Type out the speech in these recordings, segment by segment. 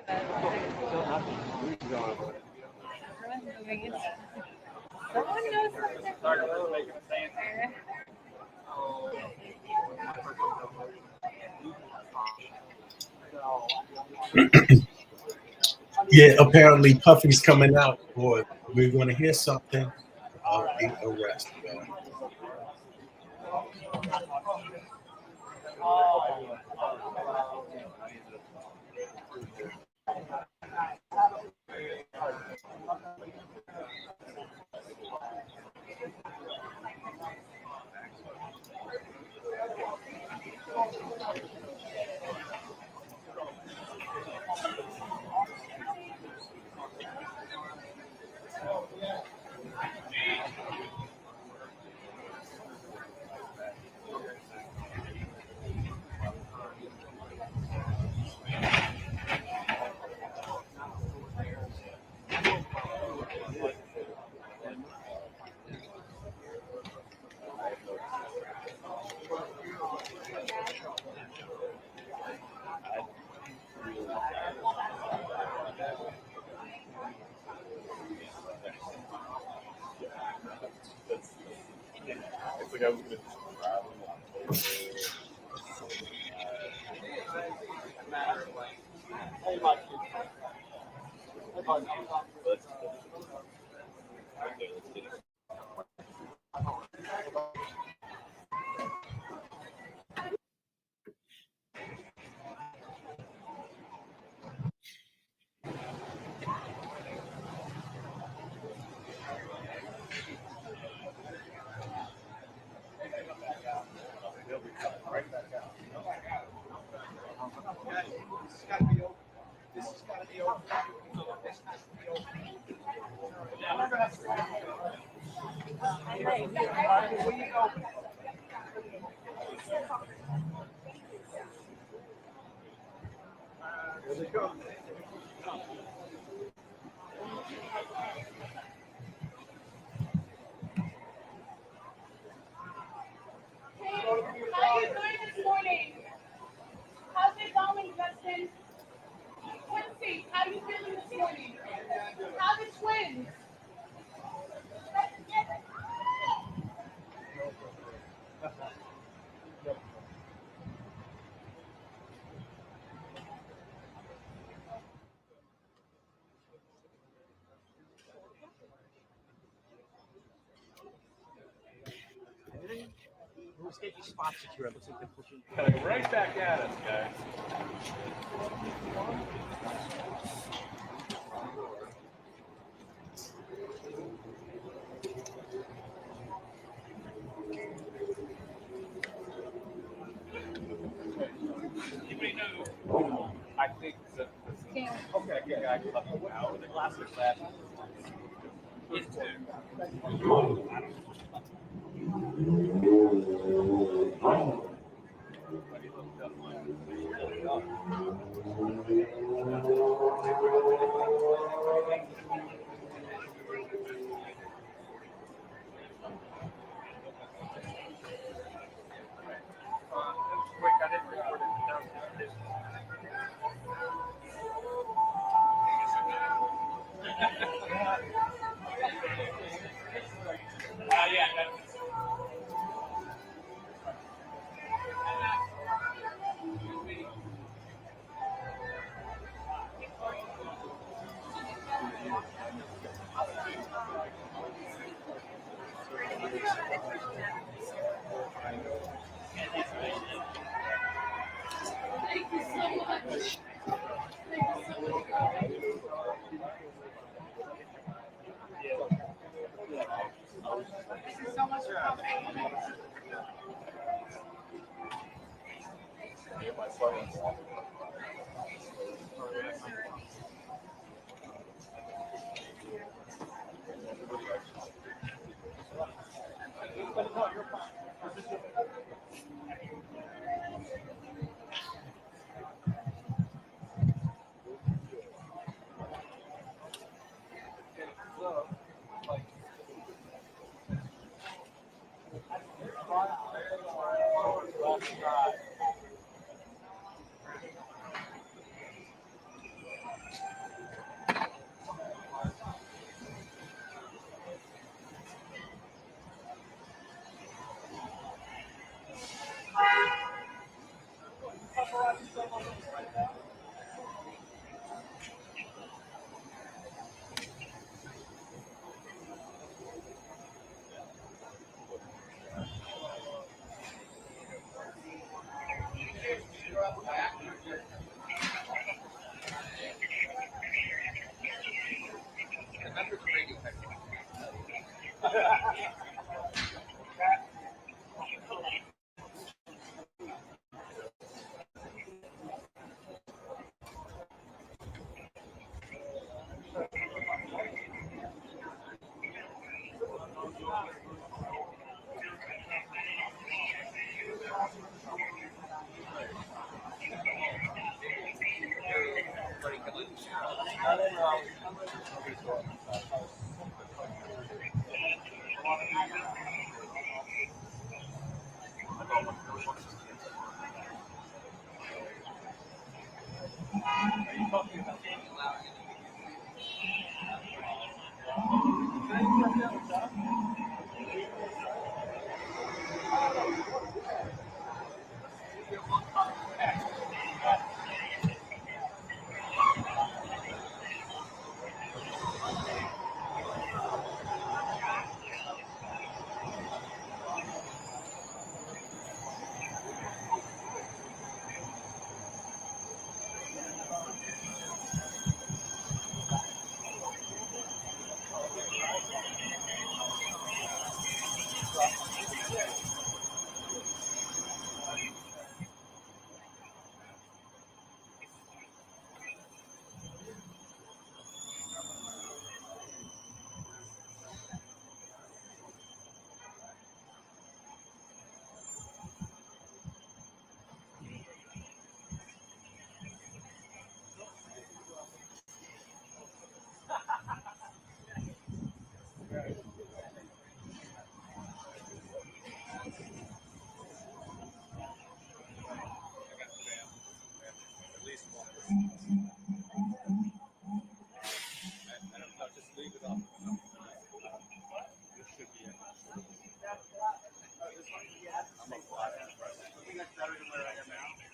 Someone knows something. Yeah, apparently Puffy's coming out, or we're going to hear something of the arrest. How are you doing this morning? How's it going, Justin? Quincy, how are you feeling this morning? How the twins? Spot secure. Looks like they're pushing. Coming right back at us, guys. Anybody know? I think that. Okay, good guy. Out with the glasses. It's two. Thank you so much. Thank you so much for coming.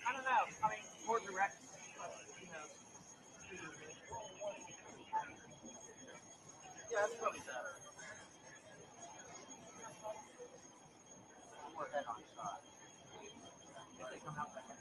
I don't know. I mean, more direct. You know. Yeah, that's probably better. More head on shot. If they come out that way.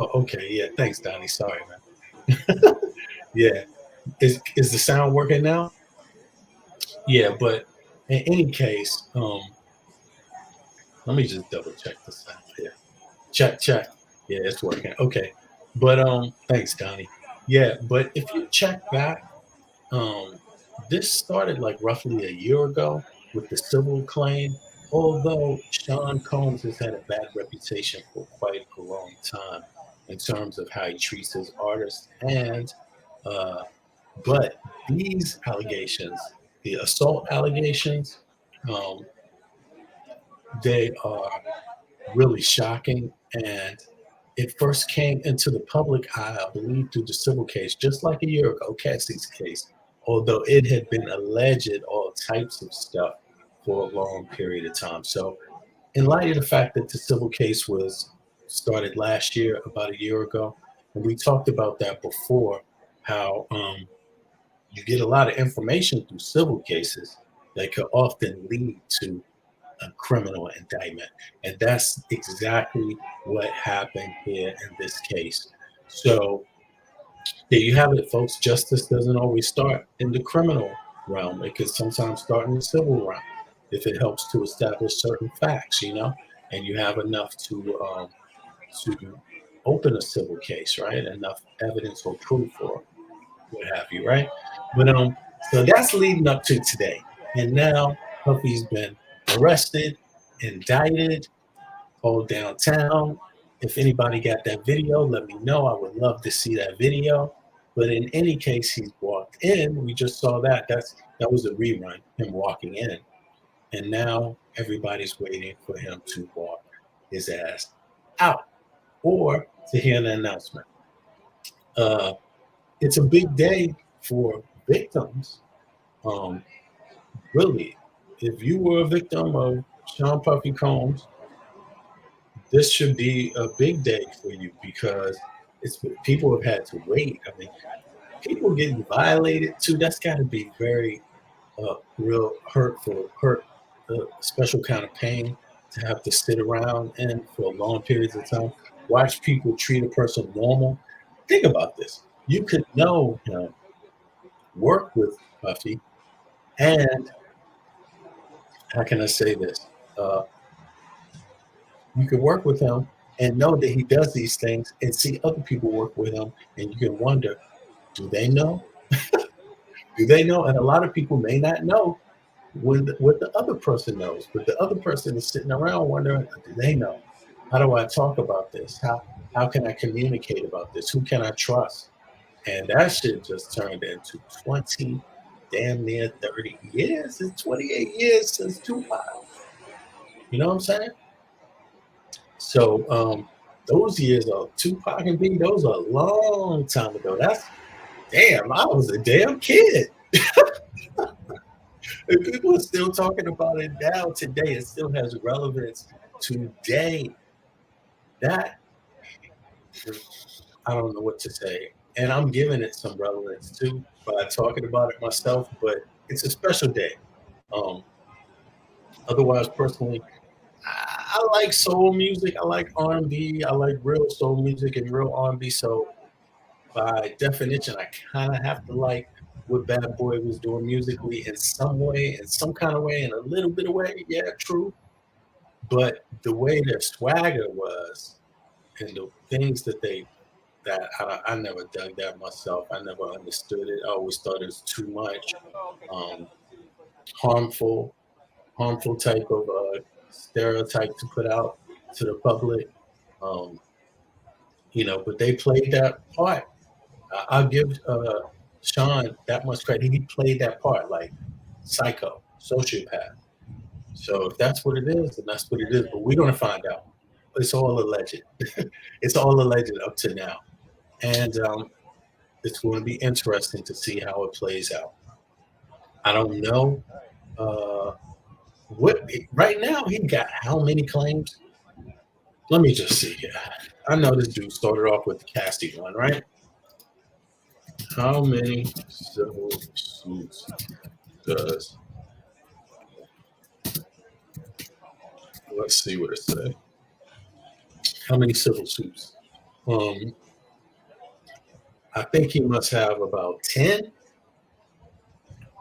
Oh, okay, yeah. Thanks, Donnie. Sorry, man. Yeah. Is the sound working now? Yeah, but in any case, let me just double check the sound here. Check, check. Yeah, it's working. Okay. But thanks, Donnie. Yeah, but if you check back, um this started like roughly a year ago with the civil claim, although Sean Combs has had a bad reputation for quite a long time in terms of how he treats his artists. And uh but these allegations, the assault allegations, um, they are really shocking. And it first came into the public eye, I believe, through the civil case, just like a year ago, Cassie's case, although it had been alleged all types of stuff for a long period of time. So, in light of the fact that the civil case was started last year, about a year ago, and we talked about that before, how you get a lot of information through civil cases that could often lead to a criminal indictment. And that's exactly what happened here in this case. So there you have it, folks. Justice doesn't always start in the criminal realm. It could sometimes start in the civil realm if it helps to establish certain facts, and you have enough to open a civil case, right? Enough evidence or proof or what have you, right? But so that's leading up to today. And now Puffy's been arrested, indicted, all downtown. If anybody got that video, let me know. I would love to see that video. But in any case, he's walked in. We just saw that. That was a rerun, him walking in. And now everybody's waiting for him to walk his ass out or to hear an announcement. It's a big day for victims. Really, if you were a victim of Sean Puffy Combs, this should be a big day for you because people have had to wait. I mean, people getting violated too. That's got to be very real hurtful, special kind of pain to have to sit around and for long periods of time, watch people treat a person normal. Think about this. You could know him, work with Puffy, and how can I say this? You can work with him and know that he does these things and see other people work with him, and you can wonder, do they know? Do they know? And a lot of people may not know what the other person knows, but the other person is sitting around wondering, do they know? How do I talk about this? How can I communicate about this? Who can I trust? And that shit just turned into 20, damn near 30 years. It's 28 years since Tupac. You know what I'm saying? So those years of Tupac and Biggie, those are a long time ago. That's damn, I was a damn kid. And people are still talking about it now today. It still has relevance today. That I don't know what to say. And I'm giving it some relevance too by talking about it myself, but it's a special day. Um, Otherwise, personally, I like soul music. I like R&B. I like real soul music and real R&B. So by definition, I kind of have to like what Bad Boy was doing musically in some way, in some kind of way, in a little bit of way. Yeah, true. But the way their swagger was and the things that I never dug that myself. I never understood it. I always thought it was too much um, harmful, harmful type of stereotype to put out to the public. Um, but they played that part. I'll give Sean that much credit. He played that part like psycho, sociopath. So if that's what it is, then that's what it is. But we're gonna find out. It's all alleged. It's all alleged up to now, and it's going to be interesting to see how it plays out. I don't know what right now he got how many claims. Let me just see here. I know this dude started off with the Cassie one, right? How many civil suits does? Let's see what it says. How many civil suits? I think he must have about 10.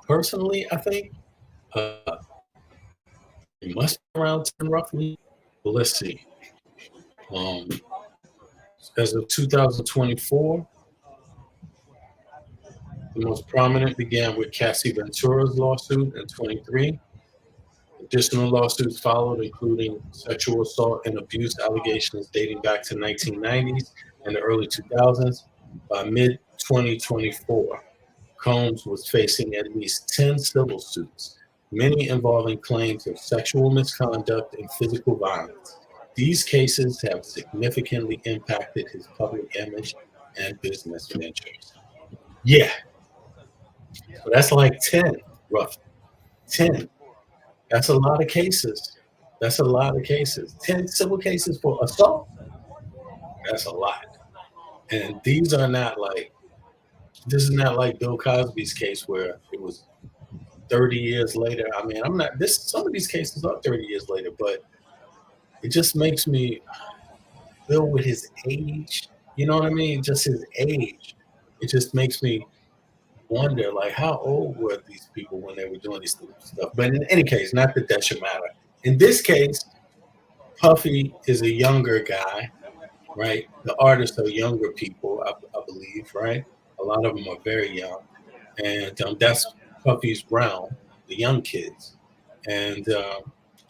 Personally, I think he must be around 10 roughly. But let's see. Um, as of 2024, the most prominent began with Cassie Ventura's lawsuit in 23. Additional lawsuits followed, including sexual assault and abuse allegations dating back to 1990s and the early 2000s. By mid-2024, Combs was facing at least 10 civil suits, many involving claims of sexual misconduct and physical violence. These cases have significantly impacted his public image and business ventures. Yeah, so that's like 10, roughly. 10. That's a lot of cases. That's a lot of cases. 10 civil cases for assault. That's a lot. And these are not like, this is not like Bill Cosby's case where it was 30 years later. I mean, some of these cases are 30 years later, but it just makes me, Bill with his age, you know what I mean? Just his age. It just makes me wonder, like, how old were these people when they were doing this stuff? But in any case, not that should matter. In this case, Puffy is a younger guy, right? The artists are younger people, I believe, right? A lot of them are very young, and that's Puffy's realm, the young kids. And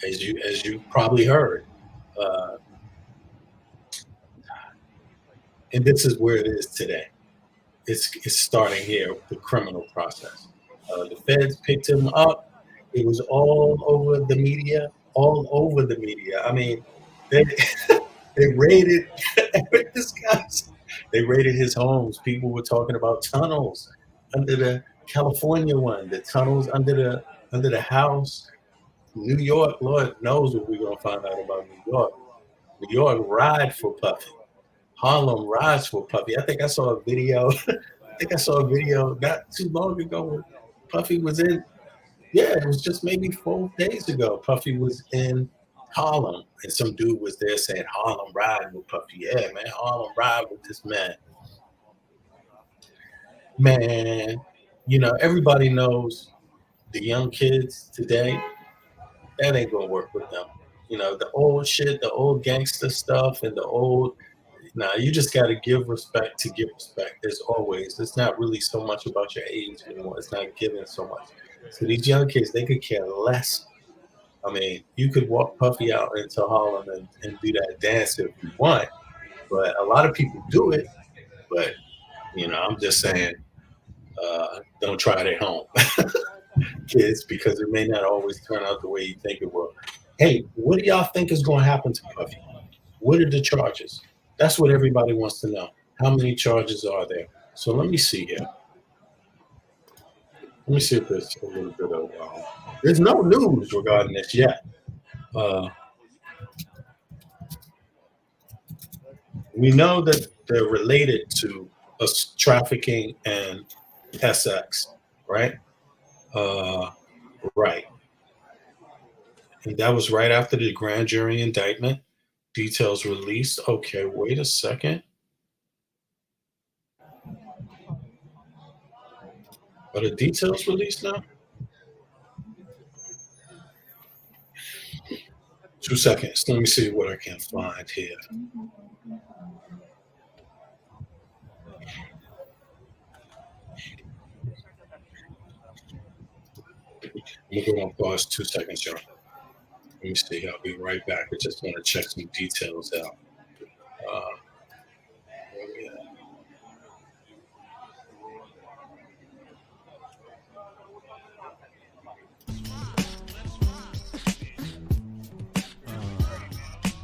as you probably heard, and this is where it is today. it's starting here, the criminal process. The feds picked him up. It was all over the media, all over the media. I mean, they they raided this guy's. They raided his homes. People were talking about tunnels under the California one, the tunnels under the house. New York, Lord knows what we're gonna find out about New York. New York ride for Puffy. Harlem rides for Puffy. I think I saw a video. I think I saw a video not too long ago where Puffy was in. Yeah, it was just maybe 4 days ago. Puffy was in Harlem, and some dude was there saying Harlem ride with Puffy. Yeah, man, Harlem ride with this man. Man, everybody knows the young kids today, that ain't gonna work with them. The old shit, the old gangster stuff, and the old. Nah, you just got to give respect to give respect. As always, it's not really so much about your age anymore. It's not giving so much. So these young kids, they could care less. I mean, you could walk Puffy out into Harlem and do that dance if you want, but a lot of people do it. But I'm just saying, don't try it at home, kids, because it may not always turn out the way you think it will. Hey, what do y'all think is going to happen to Puffy? What are the charges? That's what everybody wants to know. How many charges are there? So let me see here. Let me see if there's a little bit of. There's no news regarding this yet. We know that they're related to trafficking and SX, right? Right. And that was right after the grand jury indictment. Details released. Okay, wait a second. Are the details released now? 2 seconds. Let me see what I can find here. I'm going to pause 2 seconds, y'all. Let me see. I'll be right back. I just want to check some details out.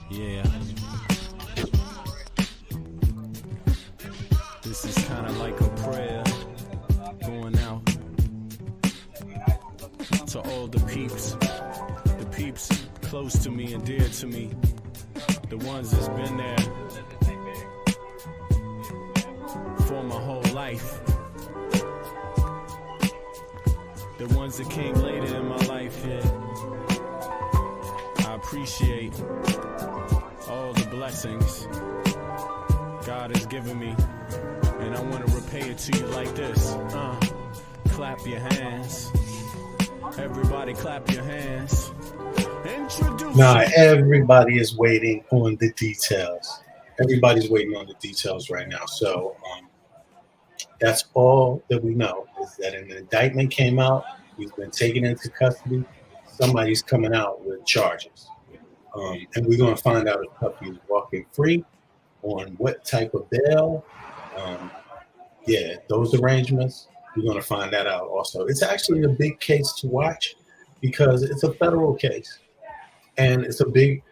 Yeah. This is kind of like a prayer going out to all the peeps close to me and dear to me, the ones that's been there for my whole life, the ones that came later in my life. I appreciate all the blessings God has given me, and I want to repay it to you like this. Clap your hands. Everybody clap your hands. Nah, everybody is waiting on the details. Everybody's waiting on the details right now. So that's all that we know, is that an indictment came out. He's been taken into custody. Somebody's coming out with charges. And we're going to find out if Puffy is walking free, on what type of bail. Those arrangements, we're going to find that out also. It's actually a big case to watch because it's a federal case. And it's a big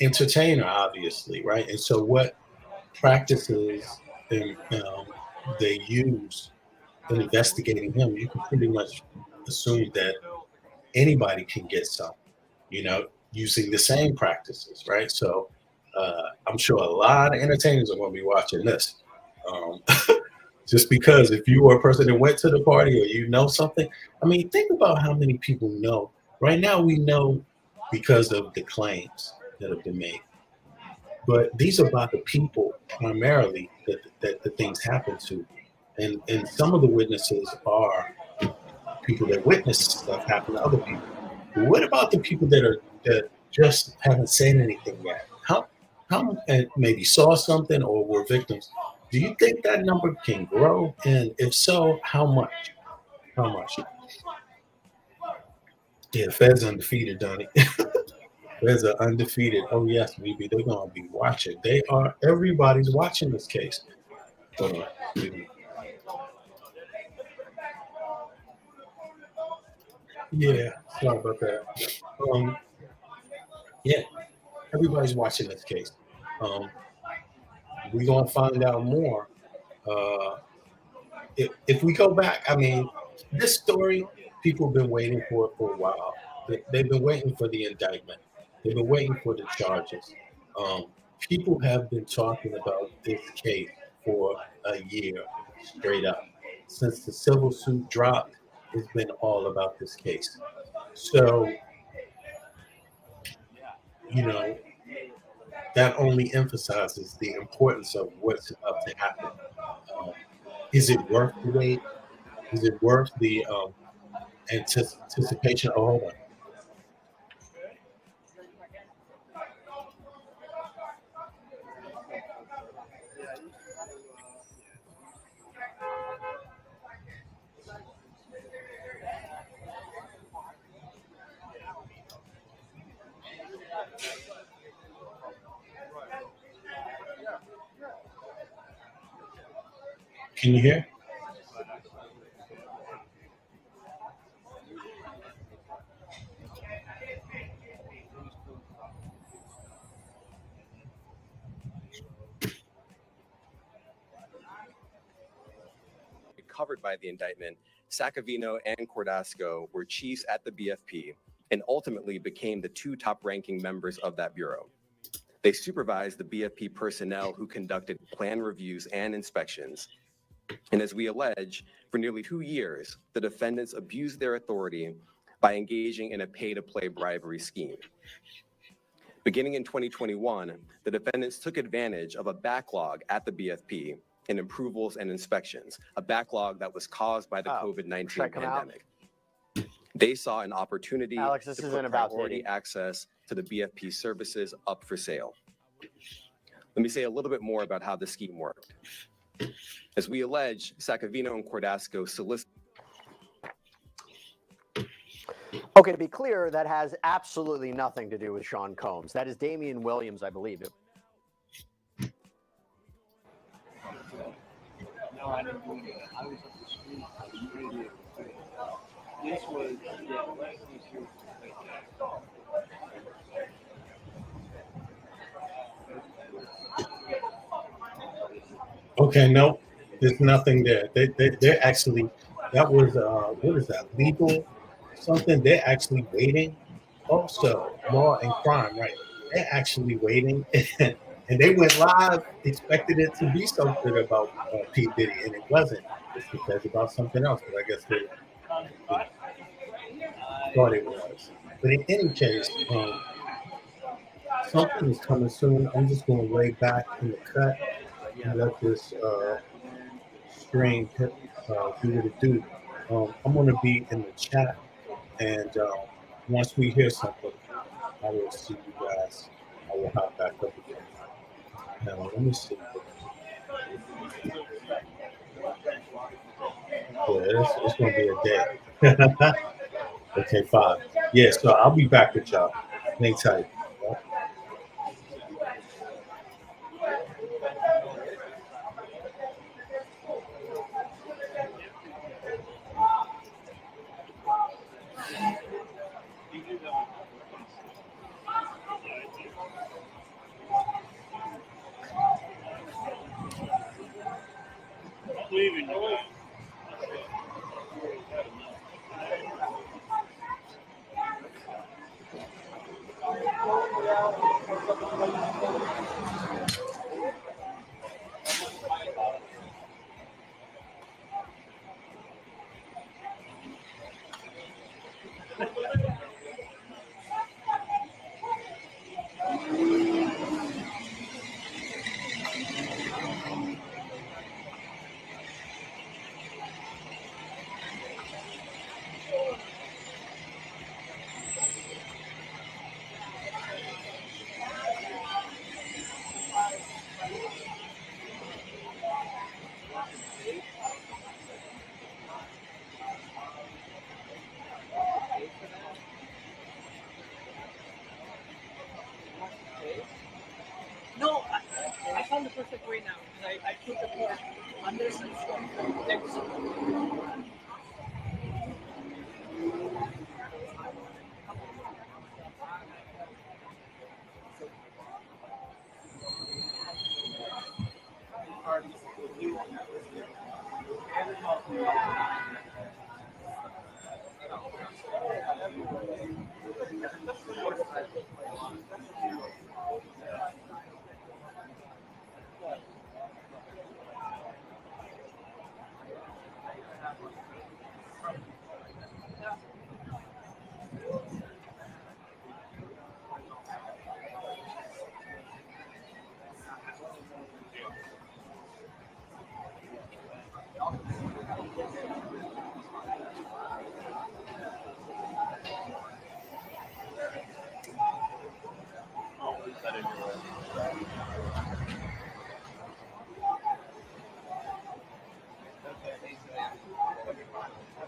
entertainer, obviously, right? And so what practices they use in investigating him, you can pretty much assume that anybody can get some, using the same practices, right? So I'm sure a lot of entertainers are going to be watching this. Just because if you were a person that went to the party or you know something, I mean, think about how many people know. Right now we know because of the claims that have been made. But these are about the people primarily that the things happen to. And some of the witnesses are people that witnessed stuff happen to other people. But what about the people that just haven't said anything yet? How and maybe saw something or were victims? Do you think that number can grow? And if so, how much? How much? Yeah, Fed's undefeated, Donnie. Feds are undefeated. Oh yes, baby, they're gonna be watching. Everybody's watching this case. Hold on. Yeah, sorry about that. Yeah, everybody's watching this case. We're gonna find out more. If we go back, I mean, this story, people have been waiting for it for a while. They've been waiting for the indictment. They've been waiting for the charges. People have been talking about this case for a year straight up. Since the civil suit dropped, it's been all about this case. So, you know, that only emphasizes the importance of what's about to happen. Is it worth the wait? Is it worth the anticipation? Oh, hold on. Can you hear? Covered by the indictment, Saccavino and Cordasco were chiefs at the BFP and ultimately became the two top-ranking members of that bureau. They supervised the BFP personnel who conducted plan reviews and inspections. And as we allege, for nearly 2 years, the defendants abused their authority by engaging in a pay-to-play bribery scheme. Beginning in 2021, the defendants took advantage of a backlog at the BFP in approvals and inspections, a backlog that was caused by the COVID-19 pandemic. They saw an opportunity to put priority access to the BFP services up for sale. Let me say a little bit more about how the scheme worked. As we allege, Saccavino and Cordasco solicited. Okay, to be clear, that has absolutely nothing to do with Sean Combs. That is Damian Williams, I believe. No, I didn't do that. I was up the street on the radio. This was, Okay, no, there's nothing there. They're actually, that was, what is that, legal something? They're actually waiting. Also, Law and Crime, right? They're actually waiting. And they went live, expected it to be something about P. Diddy, and it wasn't. It's because about something else, but I guess they thought it was. But in any case, something is coming soon. I'm just going to lay back in the cut and let this stream do what it do. I'm going to be in the chat, and once we hear something, I will see you guys. I will hop back up again. Now, let me see. Yeah, it's going to be a day. Okay, fine. Yeah, so I'll be back with y'all. Hang tight. no, I found the perfect way now. I took the course. I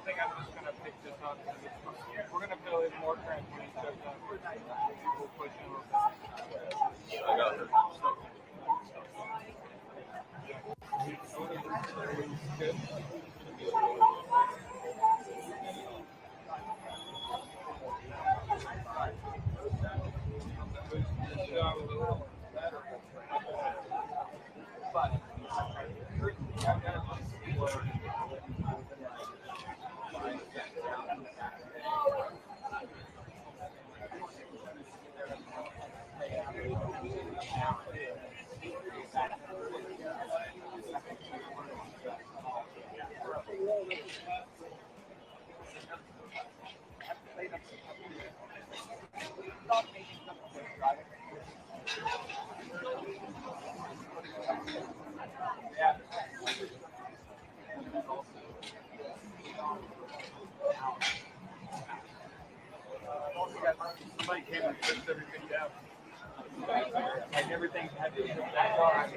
think I'm just gonna pick this up. We're gonna feel it more transparent. People pushing a little bit. Good. Somebody came and fixed everything down. Like everything had to be that far.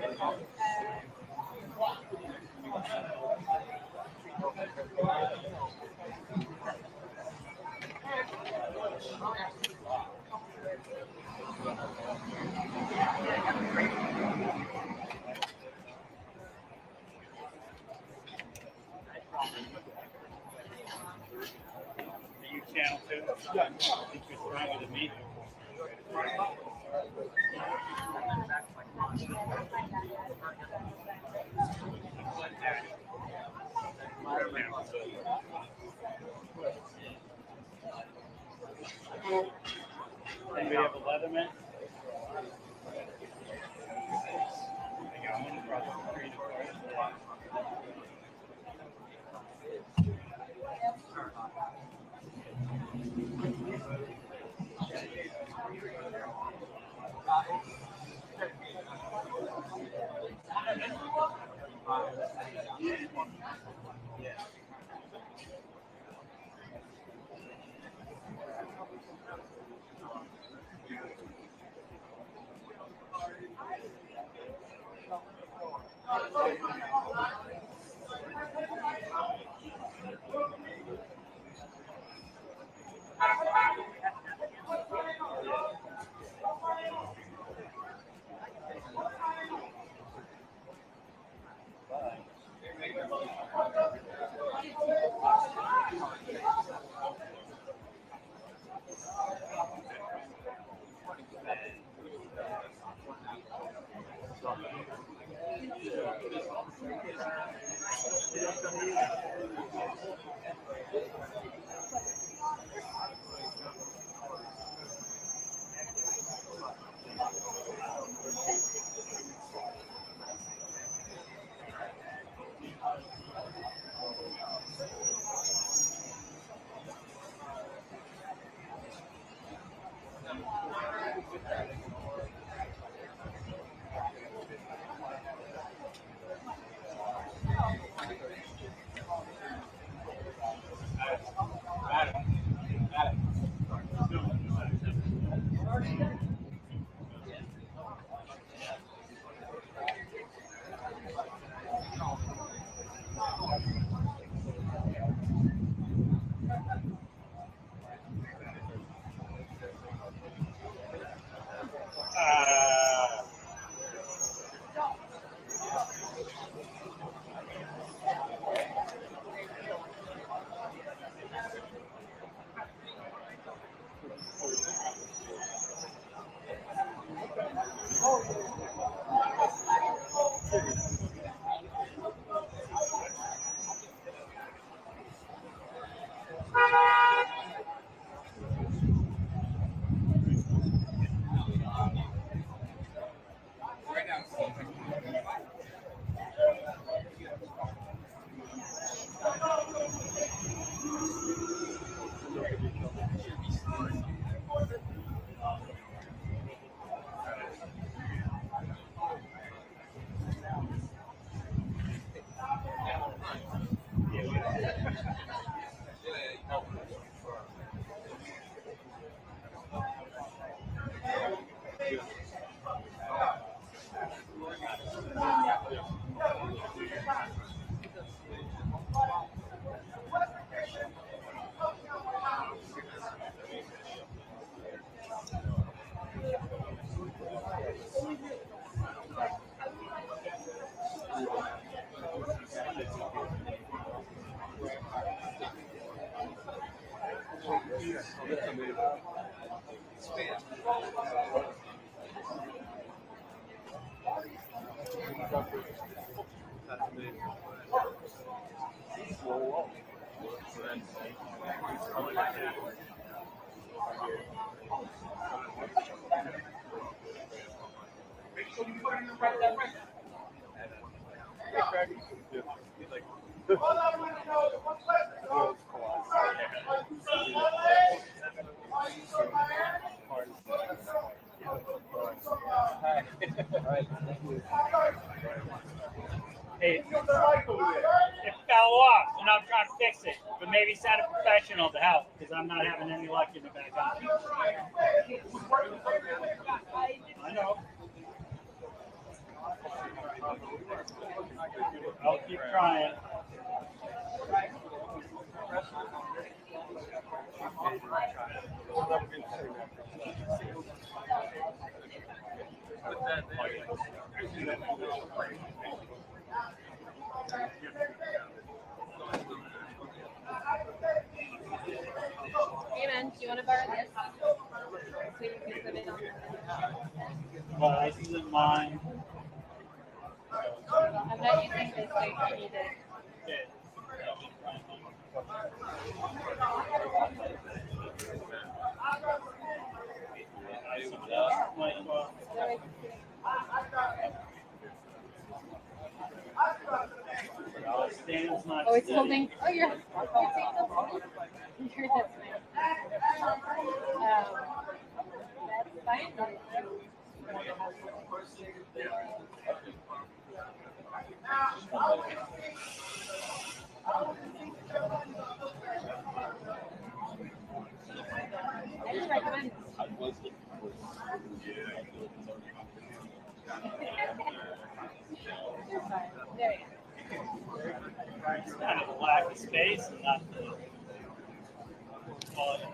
You channel too? Yeah. I think you're stronger than me. And we have a Leatherman. I got one across the street. Hey, it fell off, and I'm trying to fix it. But maybe send a professional to help because I'm not having any luck getting it back on. I know. I'll keep trying. Hey man, do you want to borrow this? So you can put it on. Well, this isn't mine. I'm not using this, so you need it. Okay. Oh, it's holding. Oh, you're taking the You're this man. That's fine. I just recommend. You're fine. There you go. It's kind of a lack of space and not the quality.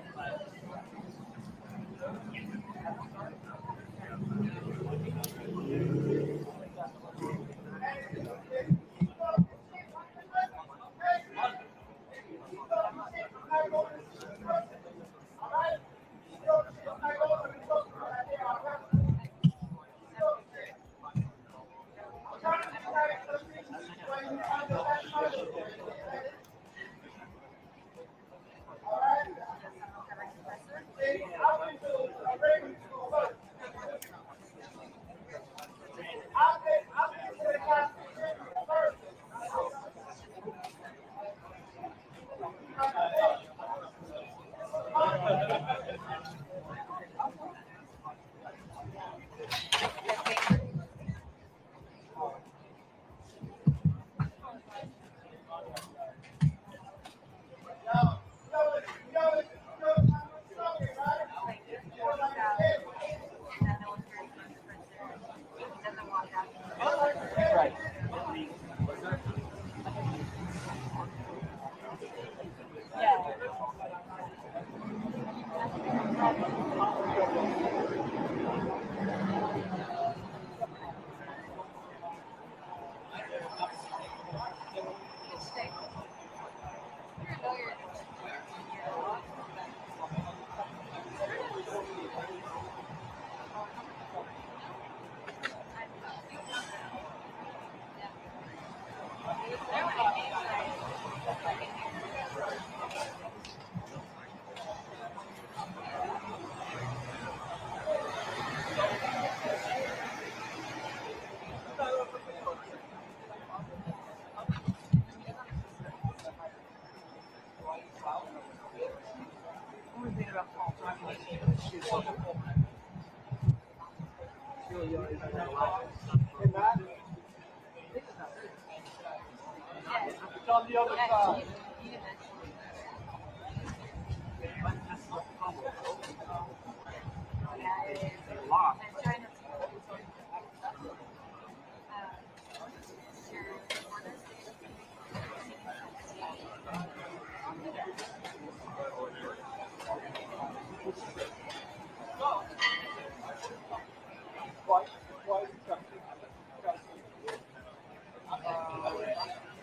It's on the other side.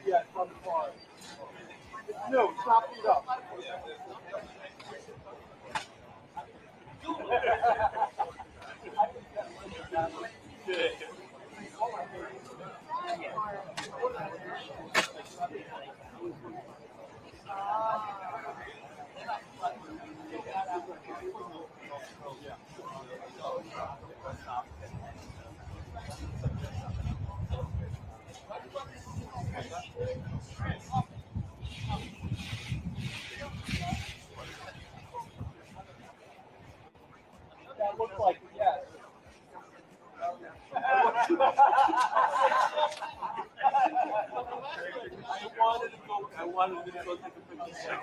Yeah, from far. No, chop it up. That looks like yes. I wanted to go take a picture.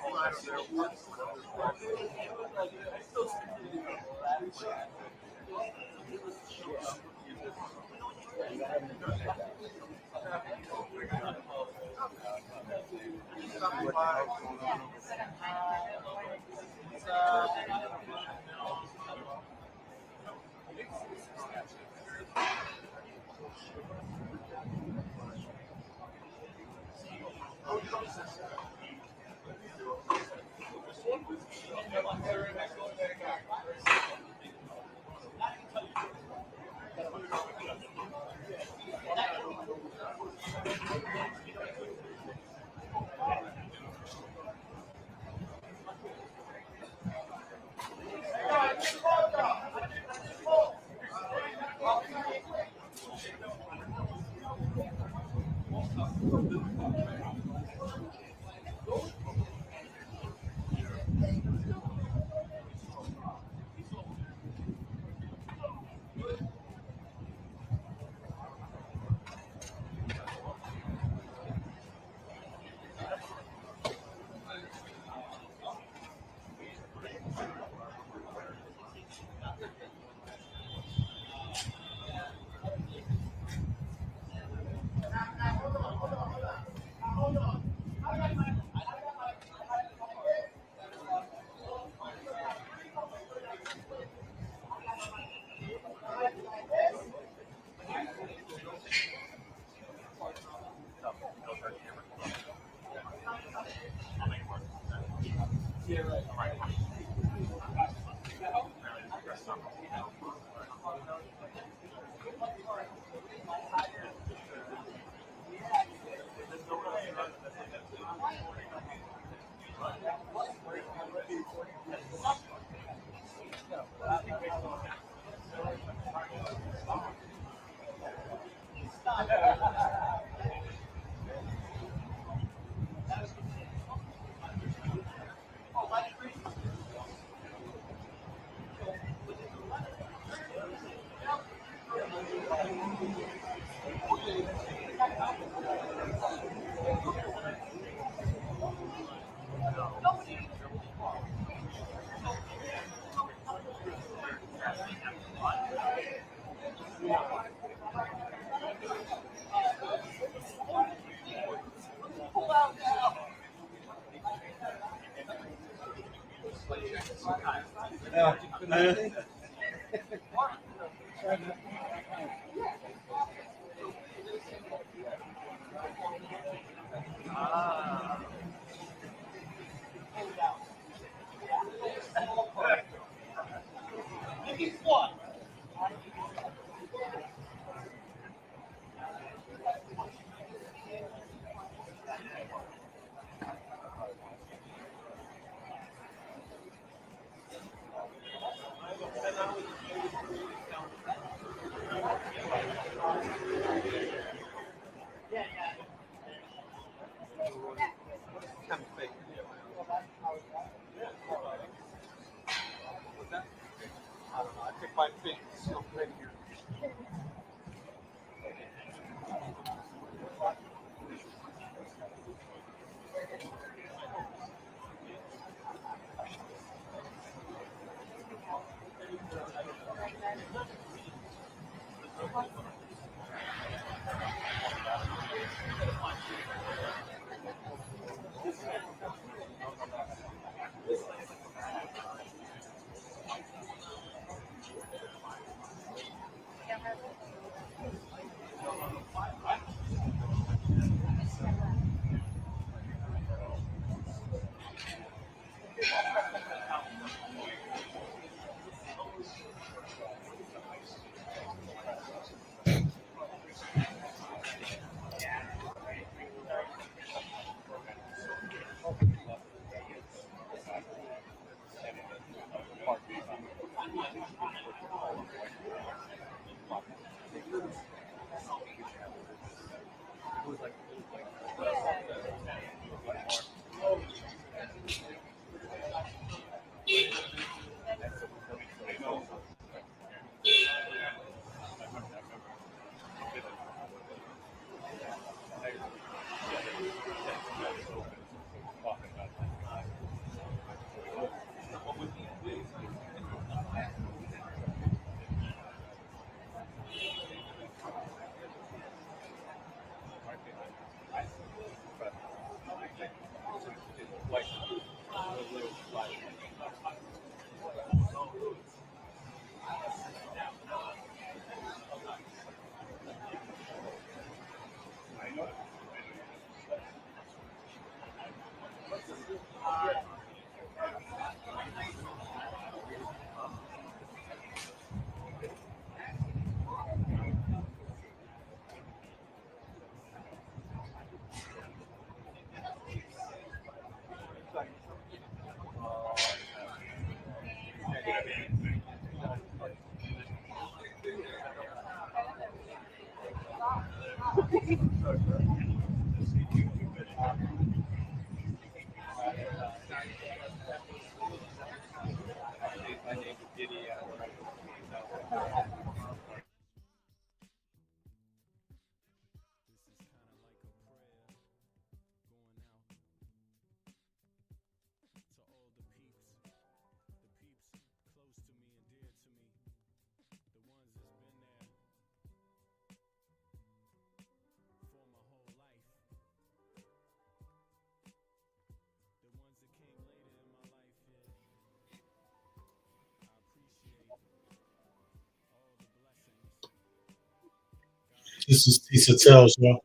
This is Tisa Tells, y'all.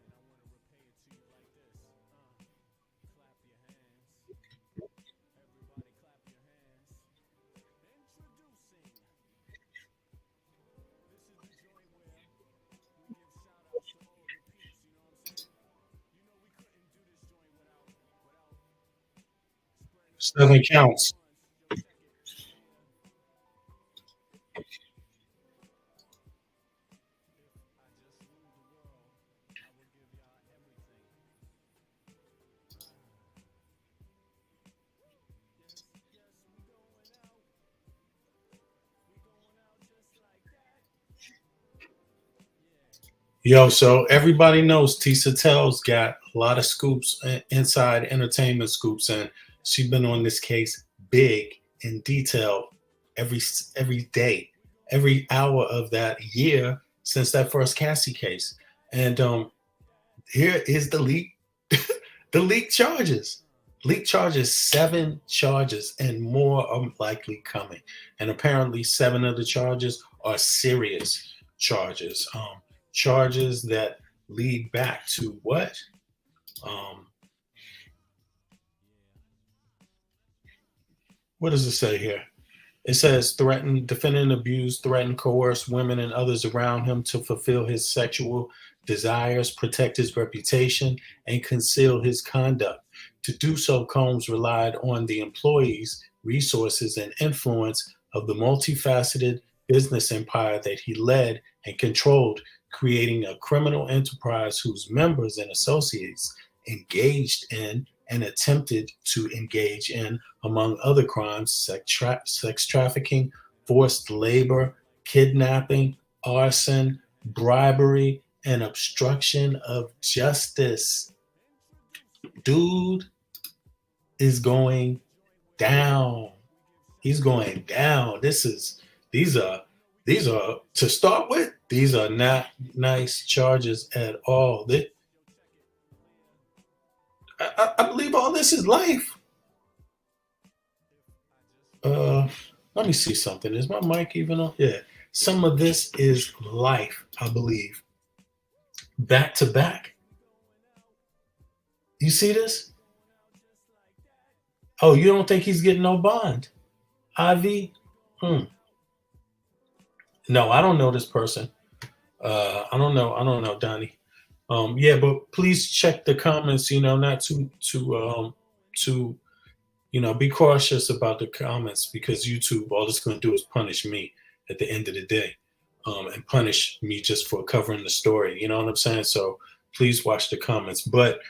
Seven counts. Yo, so everybody knows Tisa Tells got a lot of scoops, inside entertainment scoops, and she's been on this case big in detail every day, every hour of that year since that first Cassie case. And here is the leak, the leak charges. Leak charges, 7 charges, and more are likely coming. And apparently 7 of the charges are serious charges. Charges that lead back to what? What does it say here? It says threaten, defendant abused, threaten, coerce women and others around him to fulfill his sexual desires, protect his reputation, and conceal his conduct. To do so, Combs relied on the employees, resources, and influence of the multifaceted business empire that he led and controlled, creating a criminal enterprise whose members and associates engaged in and attempted to engage in, among other crimes, sex trafficking, forced labor, kidnapping, arson, bribery, and obstruction of justice. Dude is going down. He's going down. These are to start with, these are not nice charges at all. I believe all this is life. Let me see something. Is my mic even on? Yeah. Some of this is life, I believe. Back to back. You see this? Oh, you don't think he's getting no bond? Ivy? No, I don't know this person. I don't know, Donnie. Yeah, but please check the comments, not to be cautious about the comments, because YouTube, all it's going to do is punish me at the end of the day, and punish me just for covering the story. You know what I'm saying? So please watch the comments. But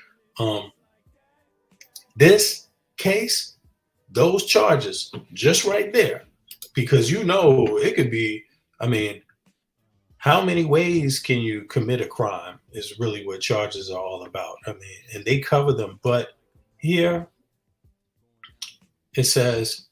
this case, those charges, just right there, because it could be, how many ways can you commit a crime is really what charges are all about. And they cover them. But here it says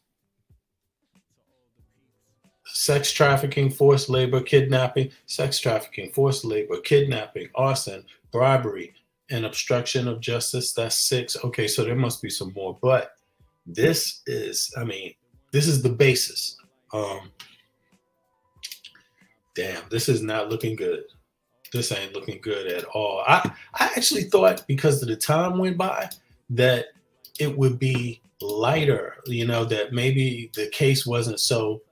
sex trafficking, forced labor, kidnapping, sex trafficking, forced labor, kidnapping, arson, bribery, and obstruction of justice. That's 6. Okay, so there must be some more. But this is the basis. Damn, this is not looking good. This ain't looking good at all. I actually thought, because of the time went by, that it would be lighter, that maybe the case wasn't so,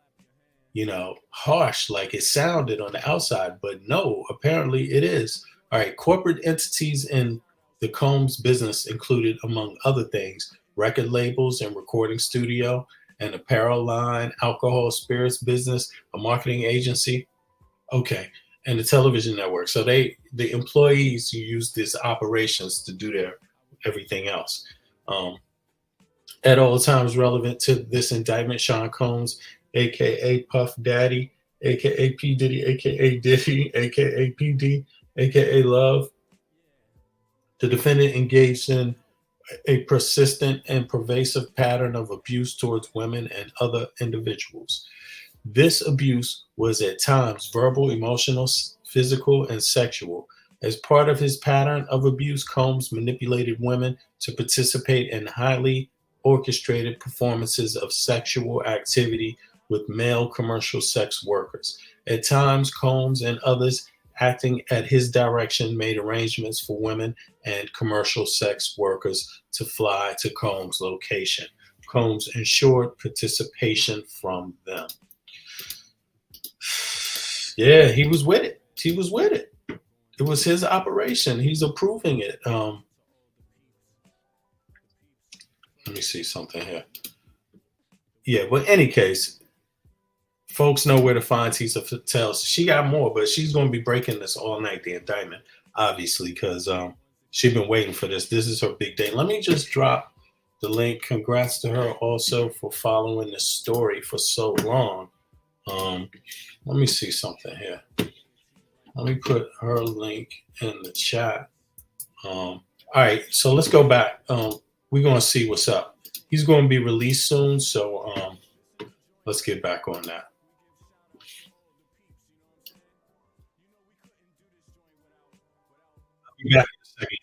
harsh like it sounded on the outside. But no, apparently it is. All right, corporate entities in the Combs business included, among other things, record labels and recording studio, an apparel line, alcohol spirits business, a marketing agency. Okay, and the television network. So the employees use these operations to do their everything else. At all times relevant to this indictment, Sean Combs, aka Puff Daddy, aka P Diddy, aka Diddy, aka PD, aka Love, the defendant engaged in a persistent and pervasive pattern of abuse towards women and other individuals. This abuse was at times verbal, emotional, physical, and sexual. As part of his pattern of abuse, Combs manipulated women to participate in highly orchestrated performances of sexual activity with male commercial sex workers. At times, Combs and others acting at his direction, made arrangements for women and commercial sex workers to fly to Combs' location. Combs ensured participation from them. Yeah, he was with it. He was with it. It was his operation. He's approving it. Let me see something here. Yeah, but in any case, folks know where to find Tisa Patel. She got more, but she's going to be breaking this all night, the indictment, obviously, because she's been waiting for this. This is her big day. Let me just drop the link. Congrats to her also for following the story for so long. Let me see something here. Let me put her link in the chat. All right, so let's go back. We're going to see what's up. He's going to be released soon, so let's get back on that. I'll be back in a second.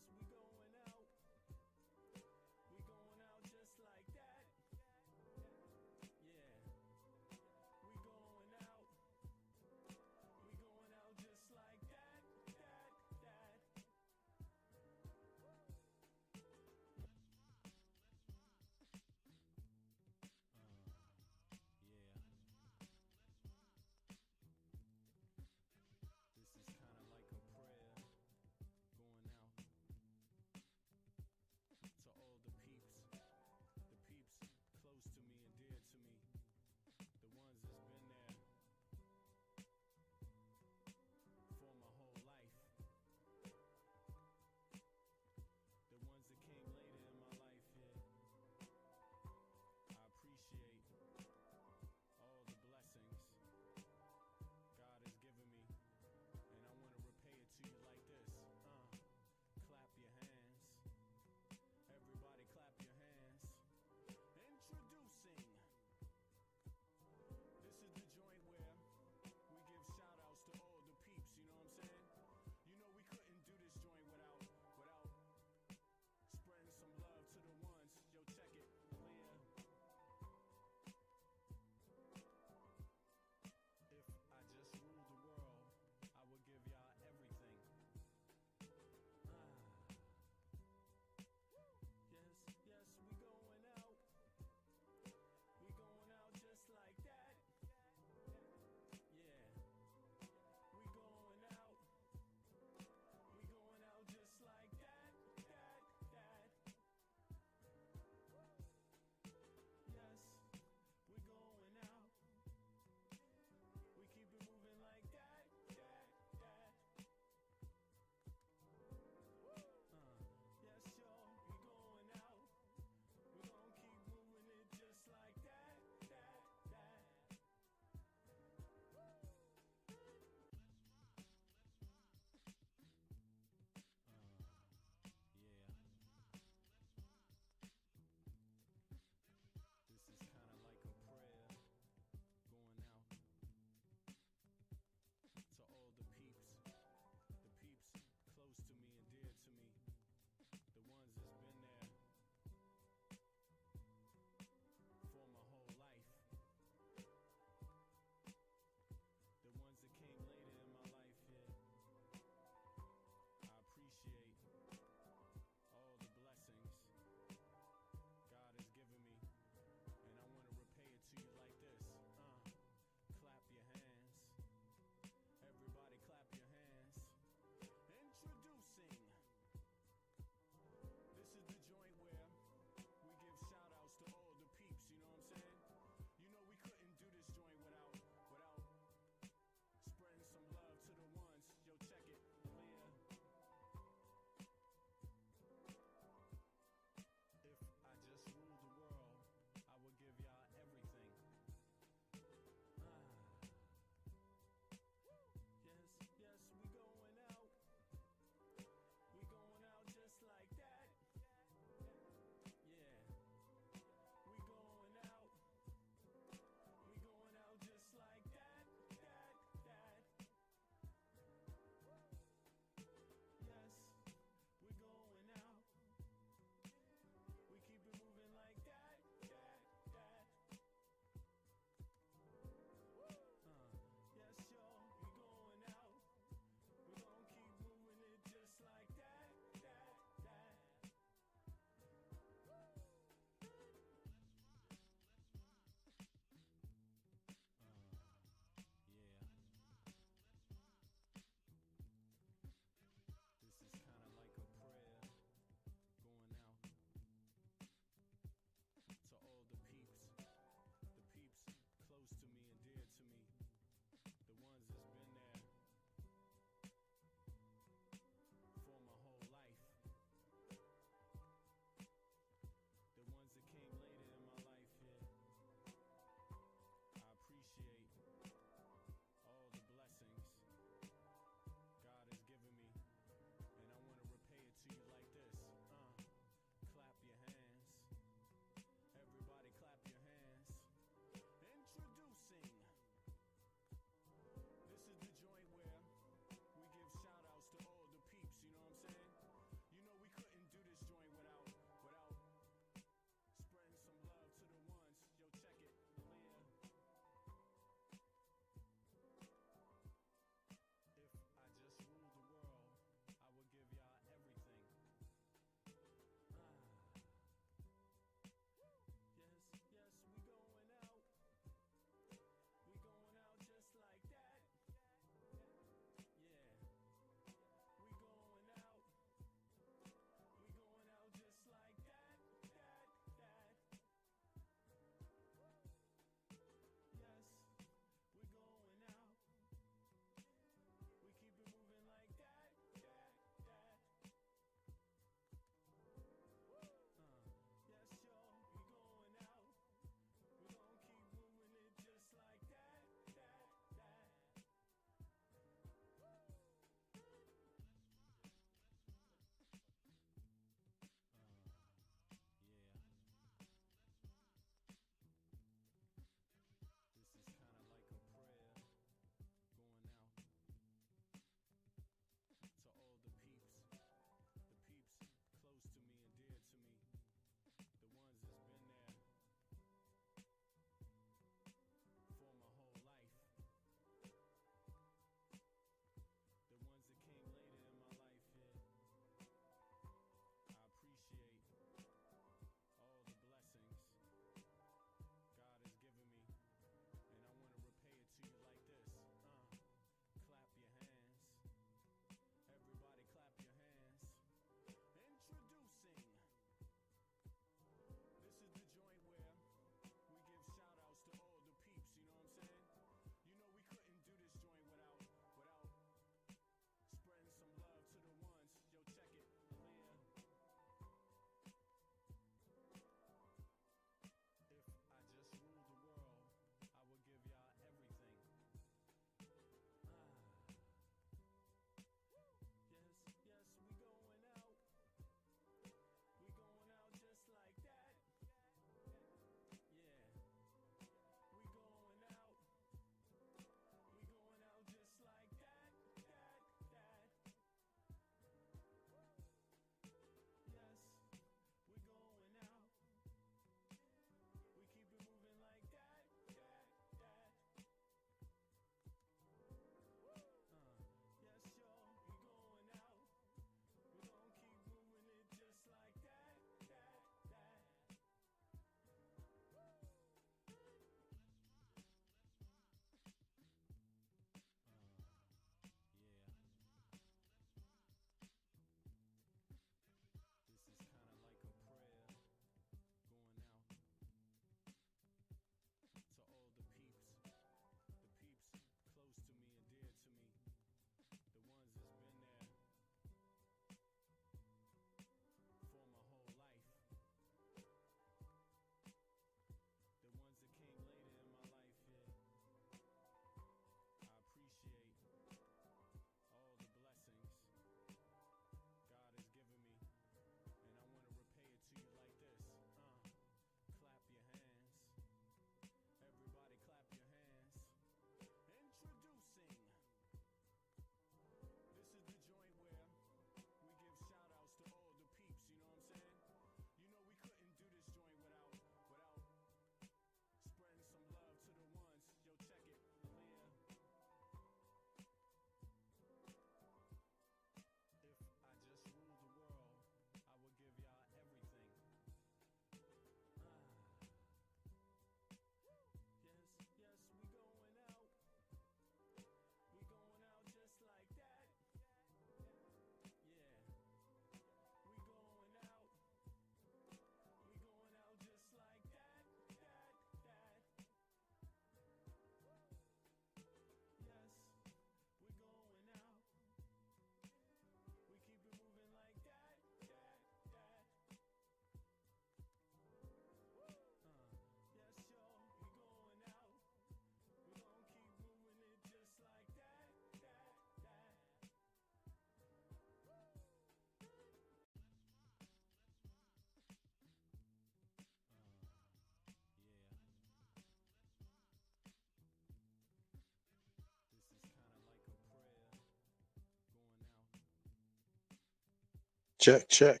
Check, check.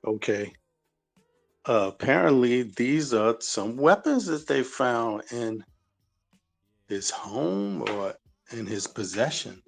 Okay. Apparently, these are some weapons that they found in his home or in his possession.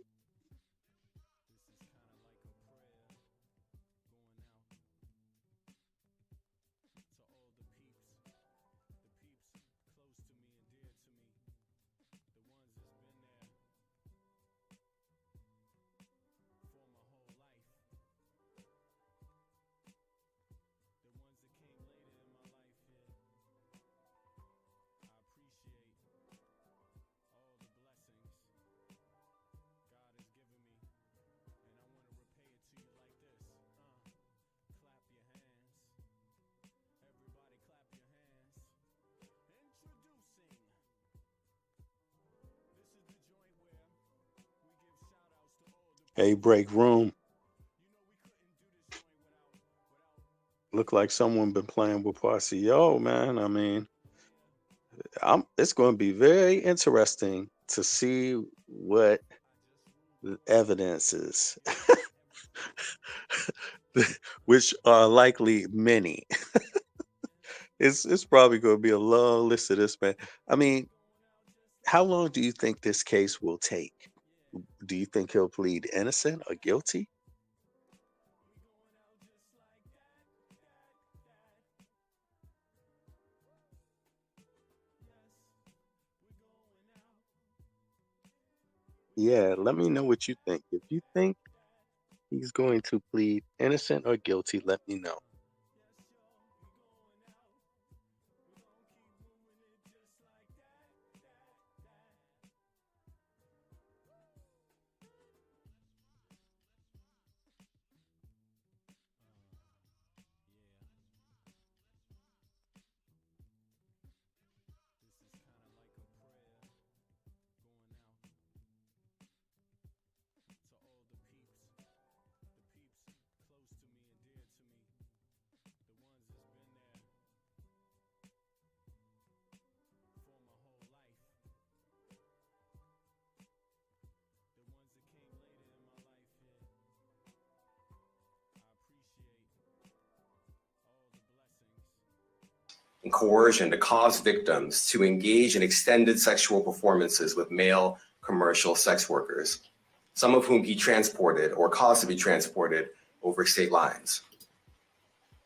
Hey, break room. Look like someone been playing with Posse. Yo, man. I mean, it's going to be very interesting to see what the evidence is, which are likely many. It's probably going to be a long list of this, man. I mean, how long do you think this case will take? Do you think he'll plead innocent or guilty? Yeah, let me know what you think. If you think he's going to plead innocent or guilty, let me know. and coercion to cause victims to engage in extended sexual performances with male commercial sex workers, some of whom he transported or caused to be transported over state lines.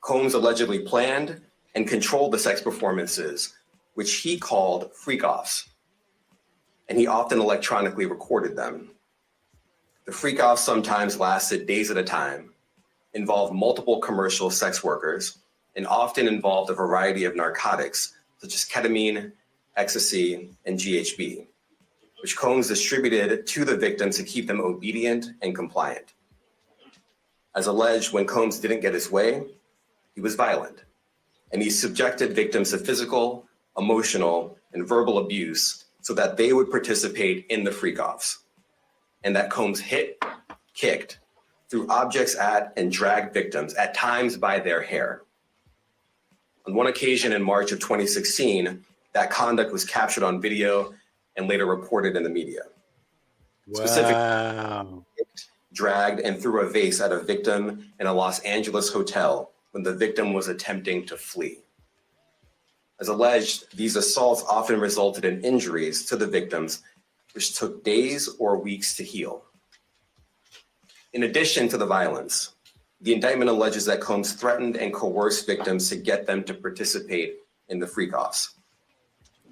Combs allegedly planned and controlled the sex performances, which he called freak-offs, and he often electronically recorded them. The freak-offs sometimes lasted days at a time, involved multiple commercial sex workers, and often involved a variety of narcotics such as ketamine, ecstasy, and GHB, which Combs distributed to the victims to keep them obedient and compliant. As alleged, when Combs didn't get his way, he was violent, and he subjected victims to physical, emotional, and verbal abuse so that they would participate in the freak-offs, and that Combs hit, kicked, threw objects at, and dragged victims, at times by their hair. On one occasion in March of 2016, that conduct was captured on video and later reported in the media. Wow. Dragged and threw a vase at a victim in a Los Angeles hotel when the victim was attempting to flee. As alleged, these assaults often resulted in injuries to the victims, which took days or weeks to heal. In addition to the violence, the indictment alleges that Combs threatened and coerced victims to get them to participate in the freak-offs.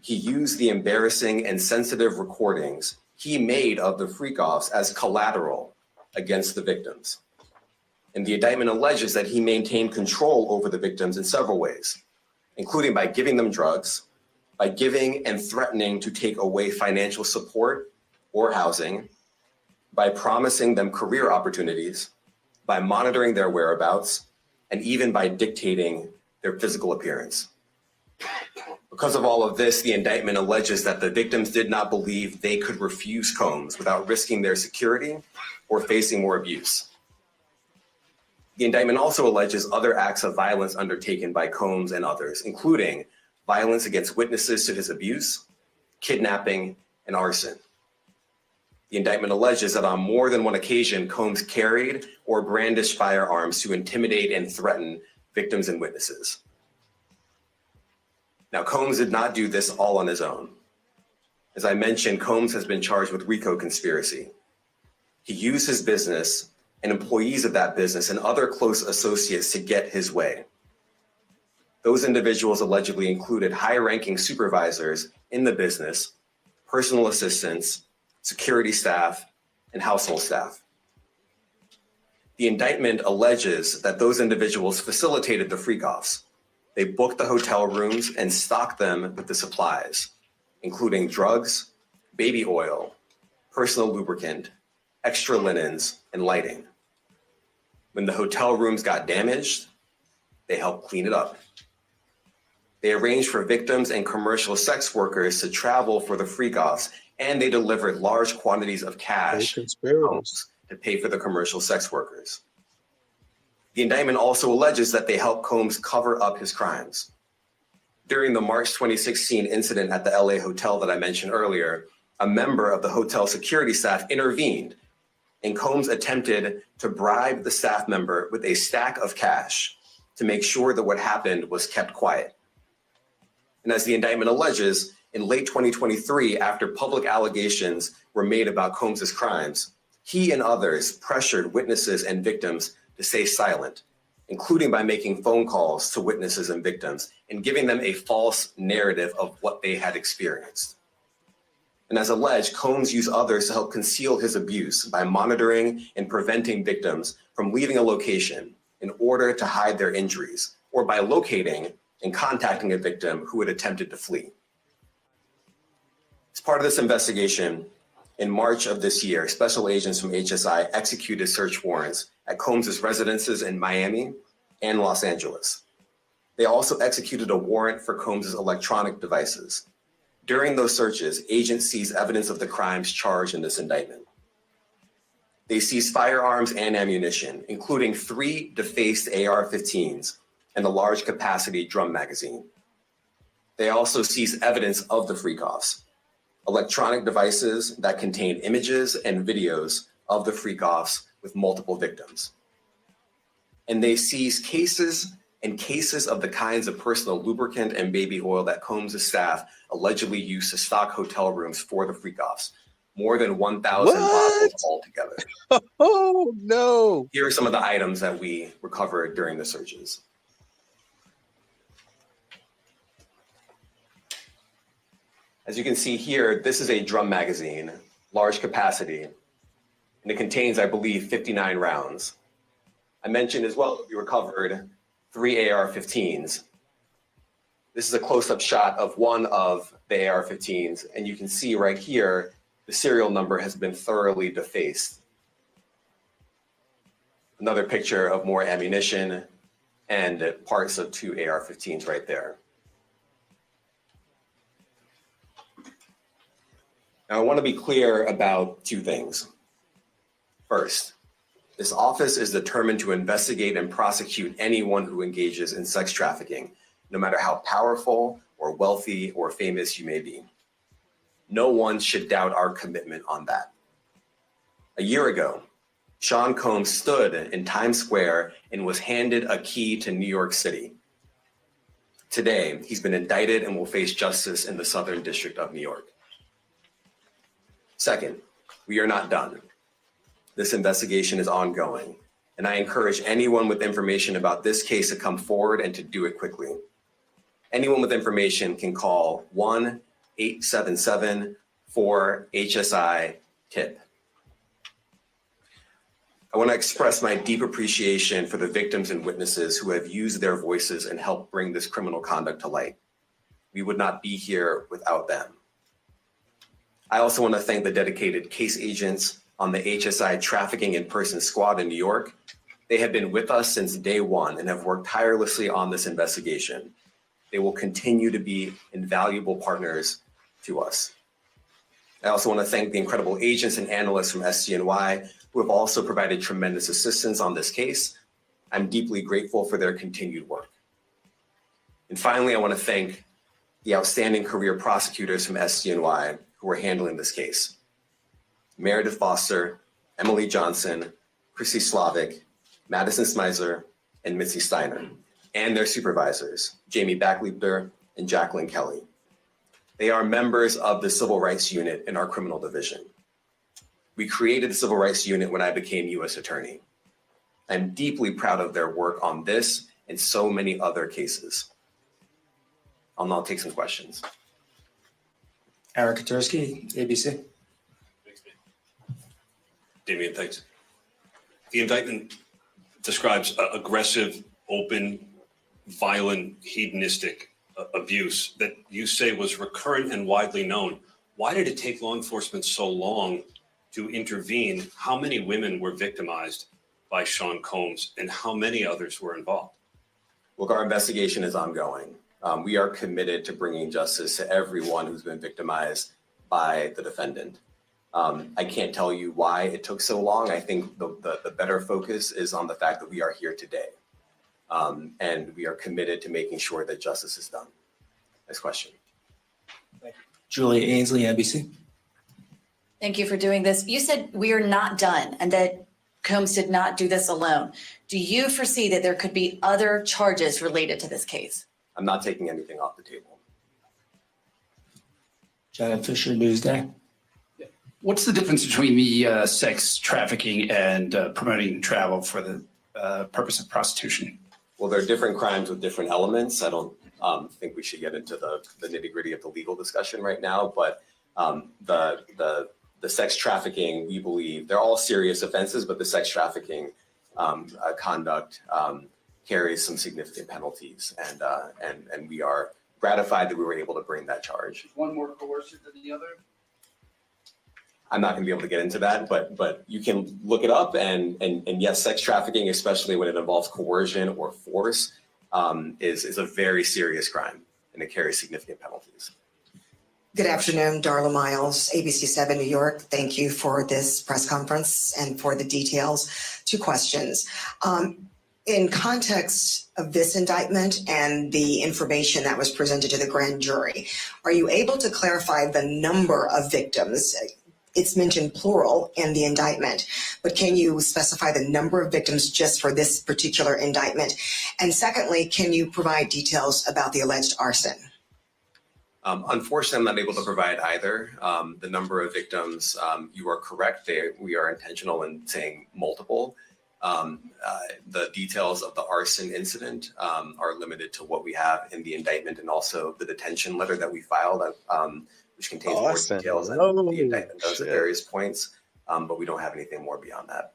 He used the embarrassing and sensitive recordings he made of the freak-offs as collateral against the victims. And the indictment alleges that he maintained control over the victims in several ways, including by giving them drugs, by giving and threatening to take away financial support or housing, by promising them career opportunities, by monitoring their whereabouts, and even by dictating their physical appearance. Because of all of this, the indictment alleges that the victims did not believe they could refuse Combs without risking their security or facing more abuse. The indictment also alleges other acts of violence undertaken by Combs and others, including violence against witnesses to his abuse, kidnapping, and arson. The indictment alleges that on more than one occasion, Combs carried or brandished firearms to intimidate and threaten victims and witnesses. Now, Combs did not do this all on his own. As I mentioned, Combs has been charged with RICO conspiracy. He used his business and employees of that business and other close associates to get his way. Those individuals allegedly included high-ranking supervisors in the business, personal assistants, security staff, and household staff. The indictment alleges that those individuals facilitated the freak-offs. They booked the hotel rooms and stocked them with the supplies, including drugs, baby oil, personal lubricant, extra linens, and lighting. When the hotel rooms got damaged, they helped clean it up. They arranged for victims and commercial sex workers to travel for the freak-offs, and they delivered large quantities of cash to pay for the commercial sex workers. The indictment also alleges that they helped Combs cover up his crimes. During the March 2016 incident at the LA hotel that I mentioned earlier, a member of the hotel security staff intervened, and Combs attempted to bribe the staff member with a stack of cash to make sure that what happened was kept quiet. And as the indictment alleges, in late 2023, after public allegations were made about Combs's crimes, he and others pressured witnesses and victims to stay silent, including by making phone calls to witnesses and victims and giving them a false narrative of what they had experienced. And as alleged, Combs used others to help conceal his abuse by monitoring and preventing victims from leaving a location in order to hide their injuries, or by locating and contacting a victim who had attempted to flee. As part of this investigation, in March of this year, special agents from HSI executed search warrants at Combs's residences in Miami and Los Angeles. They also executed a warrant for Combs's electronic devices. During those searches, agents seized evidence of the crimes charged in this indictment. They seized firearms and ammunition, including 3 defaced AR-15s and a large capacity drum magazine. They also seized evidence of the freak-offs, electronic devices that contained images and videos of the freak-offs with multiple victims. And they seized cases and cases of the kinds of personal lubricant and baby oil that Combs' staff allegedly used to stock hotel rooms for the freak-offs. More than 1,000 bottles altogether. Oh, no. Here are some of the items that we recovered during the searches. As you can see here, this is a drum magazine, large capacity, and it contains, I believe, 59 rounds. I mentioned as well that we recovered 3 AR-15s. This is a close-up shot of one of the AR-15s, and you can see right here, the serial number has been thoroughly defaced. Another picture of more ammunition and parts of 2 AR-15s right there. Now, I want to be clear about 2 things. First, this office is determined to investigate and prosecute anyone who engages in sex trafficking, no matter how powerful or wealthy or famous you may be. No one should doubt our commitment on that. A year ago, Sean Combs stood in Times Square and was handed a key to New York City. Today, he's been indicted and will face justice in the Southern District of New York. Second, we are not done. This investigation is ongoing, and I encourage anyone with information about this case to come forward and to do it quickly. Anyone with information can call 1-877-4-HSI-TIP. I want to express my deep appreciation for the victims and witnesses who have used their voices and helped bring this criminal conduct to light. We would not be here without them. I also want to thank the dedicated case agents on the HSI Trafficking in Person Squad in New York. They have been with us since day one and have worked tirelessly on this investigation. They will continue to be invaluable partners to us. I also want to thank the incredible agents and analysts from SCNY who have also provided tremendous assistance on this case. I'm deeply grateful for their continued work. And finally, I want to thank the outstanding career prosecutors from SCNY who are handling this case. Meredith Foster, Emily Johnson, Chrissy Slavic, Madison Smizer, and Mitzi Steiner, and their supervisors, Jamie Backleeper and Jacqueline Kelly. They are members of the Civil Rights Unit in our criminal division. We created the Civil Rights Unit when I became U.S. Attorney. I'm deeply proud of their work on this and so many other cases. I'll now take some questions. Eric Katursky, ABC. Thanks, man. Damian, thanks. The indictment describes aggressive, open, violent, hedonistic abuse that you say was recurrent and widely known. Why did it take law enforcement so long to intervene? How many women were victimized by Sean Combs and how many others were involved? Look, our investigation is ongoing. We are committed to bringing justice to everyone who's been victimized by the defendant. I can't tell you why it took so long. I think the better focus is on the fact that we are here today. And we are committed to making sure that justice is done. Next question. Thank you. Julia Ainsley, NBC. Thank you for doing this. You said we are not done and that Combs did not do this alone. Do you foresee that there could be other charges related to this case? I'm not taking anything off the table. Janet Fisher, Newsday. What's the difference between the sex trafficking and promoting travel for the purpose of prostitution? Well, there are different crimes with different elements. I don't think we should get into the nitty-gritty of the legal discussion right now, but the sex trafficking, we believe, they're all serious offenses, but the sex trafficking conduct carries some significant penalties, and we are gratified that we were able to bring that charge. One more coercive than the other? I'm not going to be able to get into that, but you can look it up, and yes, sex trafficking, especially when it involves coercion or force, is a very serious crime, and it carries significant penalties. Good afternoon, Darla Miles, ABC 7 New York. Thank you for this press conference and for the details. 2 questions. In context of this indictment and the information that was presented to the grand jury, are you able to clarify the number of victims it's mentioned plural in the indictment, but can you specify the number of victims just for this particular indictment? And secondly, can you provide details about the alleged arson? Unfortunately, I'm not able to provide either. The number of victims, you are correct. We are intentional in saying multiple. The details of the arson incident are limited to what we have in the indictment and also the detention letter that we filed, which contains more details than the indictment does at various points. But we don't have anything more beyond that.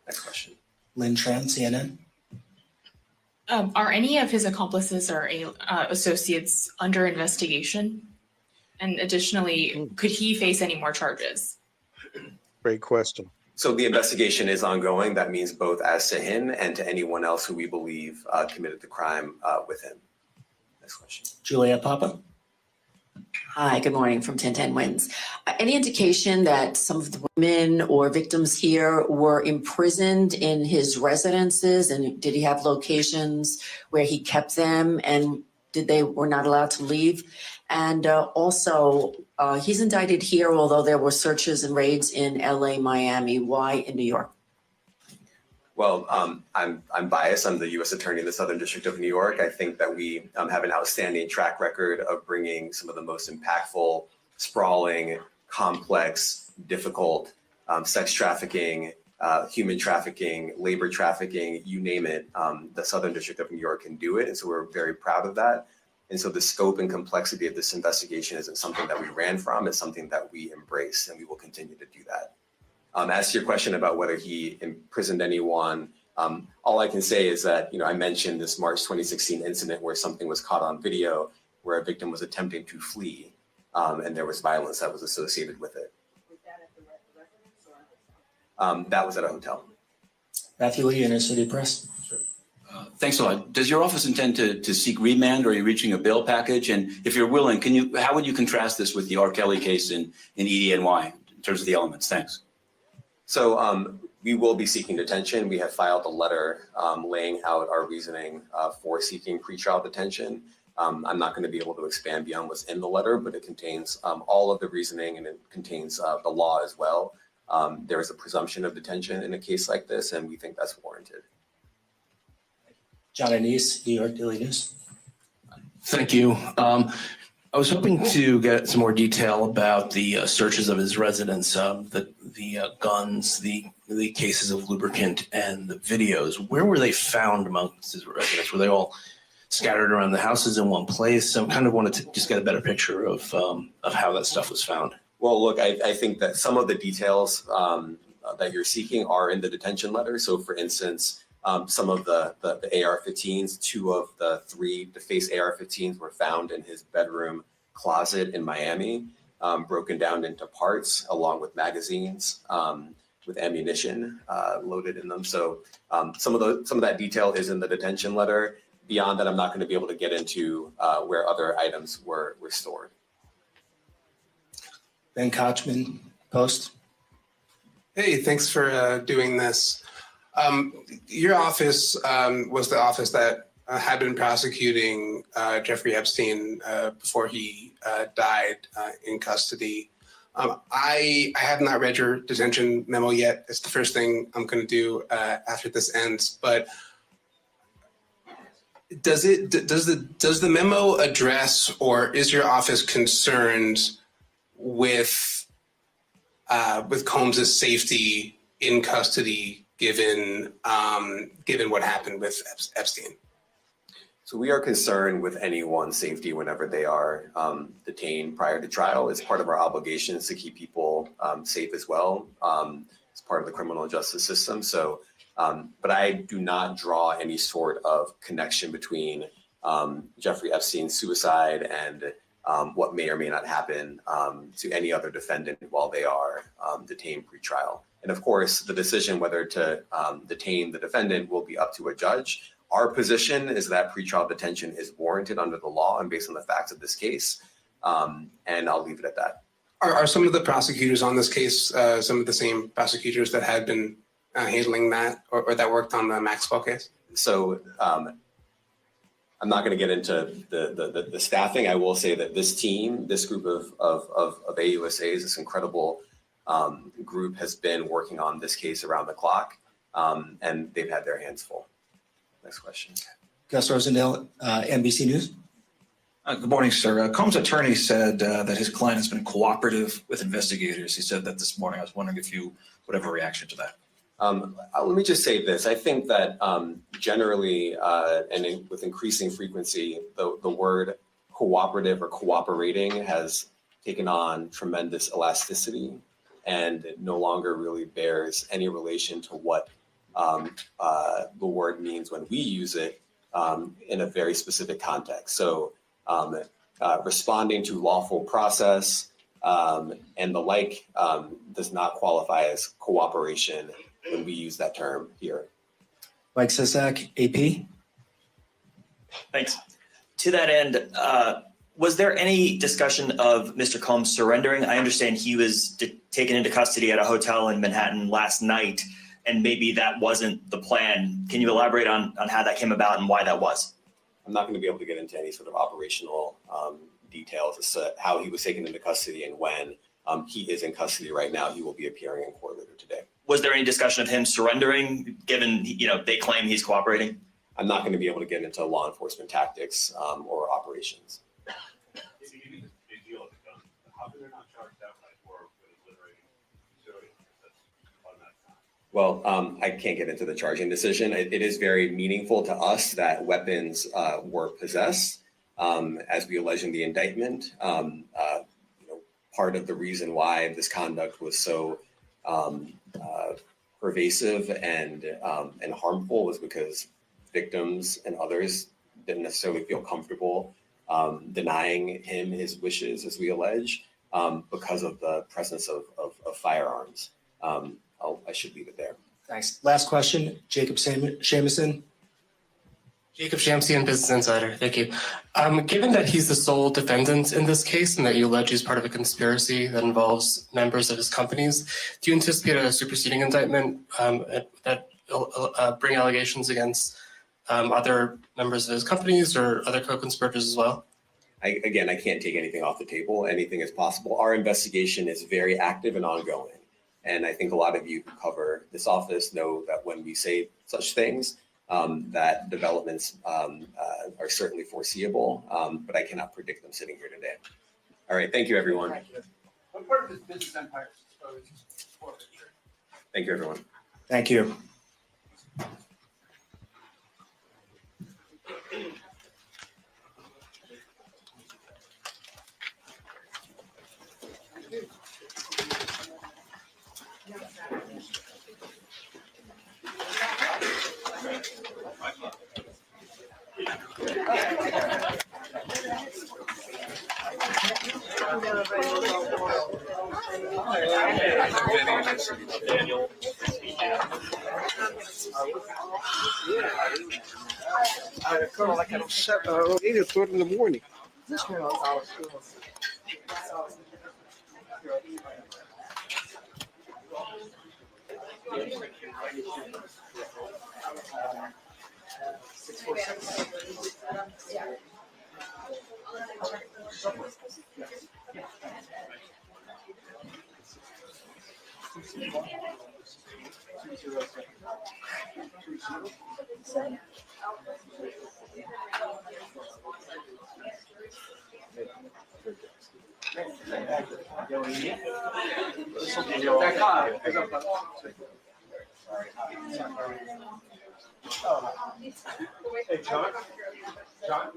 Next question. Lynn Tran, CNN. Are any of his accomplices or associates under investigation? And additionally, could he face any more charges? Great question. So the investigation is ongoing. That means both as to him and to anyone else who we believe committed the crime with him. Next question. Juliet Papa. Hi, good morning from 1010 Wins. Any indication that some of the women or victims here were imprisoned in his residences, and did he have locations where he kept them, and were not allowed to leave? And also, he's indicted here, although there were searches and raids in LA, Miami. Why in New York? Well, I'm biased. I'm the U.S. Attorney in the Southern District of New York. I think that we have an outstanding track record of bringing some of the most impactful, sprawling, complex, difficult sex trafficking, human trafficking, labor trafficking, you name it. The Southern District of New York can do it. And so we're very proud of that. And so the scope and complexity of this investigation isn't something that we ran from. It's something that we embrace, and we will continue to do that. As to your question about whether he imprisoned anyone, all I can say is that, I mentioned this March 2016 incident where something was caught on video where a victim was attempting to flee, and there was violence that was associated with it. Was that at the residence or? That was at a hotel. Matthew Lee, Inner City Press. Thanks a lot. Does your office intend to seek remand, or are you reaching a bail package? And if you're willing, how would you contrast this with the R. Kelly case in EDNY in terms of the elements? Thanks. So we will be seeking detention. We have filed a letter laying out our reasoning for seeking pretrial detention. I'm not going to be able to expand beyond what's in the letter, but it contains all of the reasoning, and it contains the law as well. There is a presumption of detention in a case like this, and we think that's warranted. John Anise, New York Daily News. Thank you. I was hoping to get some more detail about the searches of his residence, the guns, the cases of lubricant, and the videos. Where were they found amongst his residence? Were they all scattered around the houses in one place? I kind of wanted to just get a better picture of how that stuff was found. Well, look, I think that some of the details that you're seeking are in the detention letter. So, for instance, some of the AR-15s, 2 of the 3 defaced AR-15s were found in his bedroom closet in Miami, broken down into parts along with magazines with ammunition loaded in them. So some of that detail is in the detention letter. Beyond that, I'm not going to be able to get into where other items were stored. Ben Kochman, Post. Hey, thanks for doing this. Your office was the office that had been prosecuting Jeffrey Epstein before he died in custody. I have not read your detention memo yet. It's the first thing I'm going to do after this ends. But does the memo address, or is your office concerned with Combs's safety in custody, given what happened with Epstein? So we are concerned with anyone's safety whenever they are detained prior to trial. It's part of our obligations to keep people safe as well. It's part of the criminal justice system. So, but I do not draw any sort of connection between Jeffrey Epstein's suicide and what may or may not happen to any other defendant while they are detained pre-trial. And of course, the decision whether to detain the defendant will be up to a judge. Our position is that pretrial detention is warranted under the law and based on the facts of this case. And I'll leave it at that. Are some of the prosecutors on this case some of the same prosecutors that had been handling that or that worked on the Maxwell case? So I'm not going to get into the staffing. I will say that this team, this group of AUSAs, this incredible group has been working on this case around the clock, and they've had their hands full. Next question. Gus Rosendale, NBC News. Good morning, sir. Combs' attorney said that his client has been cooperative with investigators. He said that this morning. I was wondering if you would have a reaction to that. Let me just say this. I think that generally with increasing frequency, the word cooperative or cooperating has taken on tremendous elasticity and it no longer really bears any relation to what the word means when we use it in a very specific context. So responding to lawful process and the like does not qualify as cooperation when we use that term here. Mike Sisak, AP. Thanks. To that end, was there any discussion of Mr. Combs surrendering? I understand he was taken into custody at a hotel in Manhattan last night, and maybe that wasn't the plan. Can you elaborate on how that came about and why that was? I'm not going to be able to get into any sort of operational details as to how he was taken into custody and when. He is in custody right now. He will be appearing in court later today. Was there any discussion of him surrendering, given they claim he's cooperating? I'm not going to be able to get into law enforcement tactics or operations. Well, I can't get into the charging decision. It is very meaningful to us that weapons were possessed, as we allege in the indictment. Part of the reason why this conduct was so pervasive and harmful was because victims and others didn't necessarily feel comfortable denying him his wishes, as we allege, because of the presence of firearms. I should leave it there. Thanks. Last question, Jacob Shamison. Jacob Shamsian, Business Insider. Thank you. Given that he's the sole defendant in this case and that you allege he's part of a conspiracy that involves members of his companies, do you anticipate a superseding indictment that bring allegations against other members of his companies or other co-conspirators as well? I can't take anything off the table. Anything is possible. Our investigation is very active and ongoing. And I think a lot of you who cover this office know that when we say such things, that developments are certainly foreseeable, but I cannot predict them sitting here today. All right, thank you, everyone. What part of his business empire is exposed? Thank you, everyone. Thank you. Like at 8 o'clock in the morning. Hey, John? John?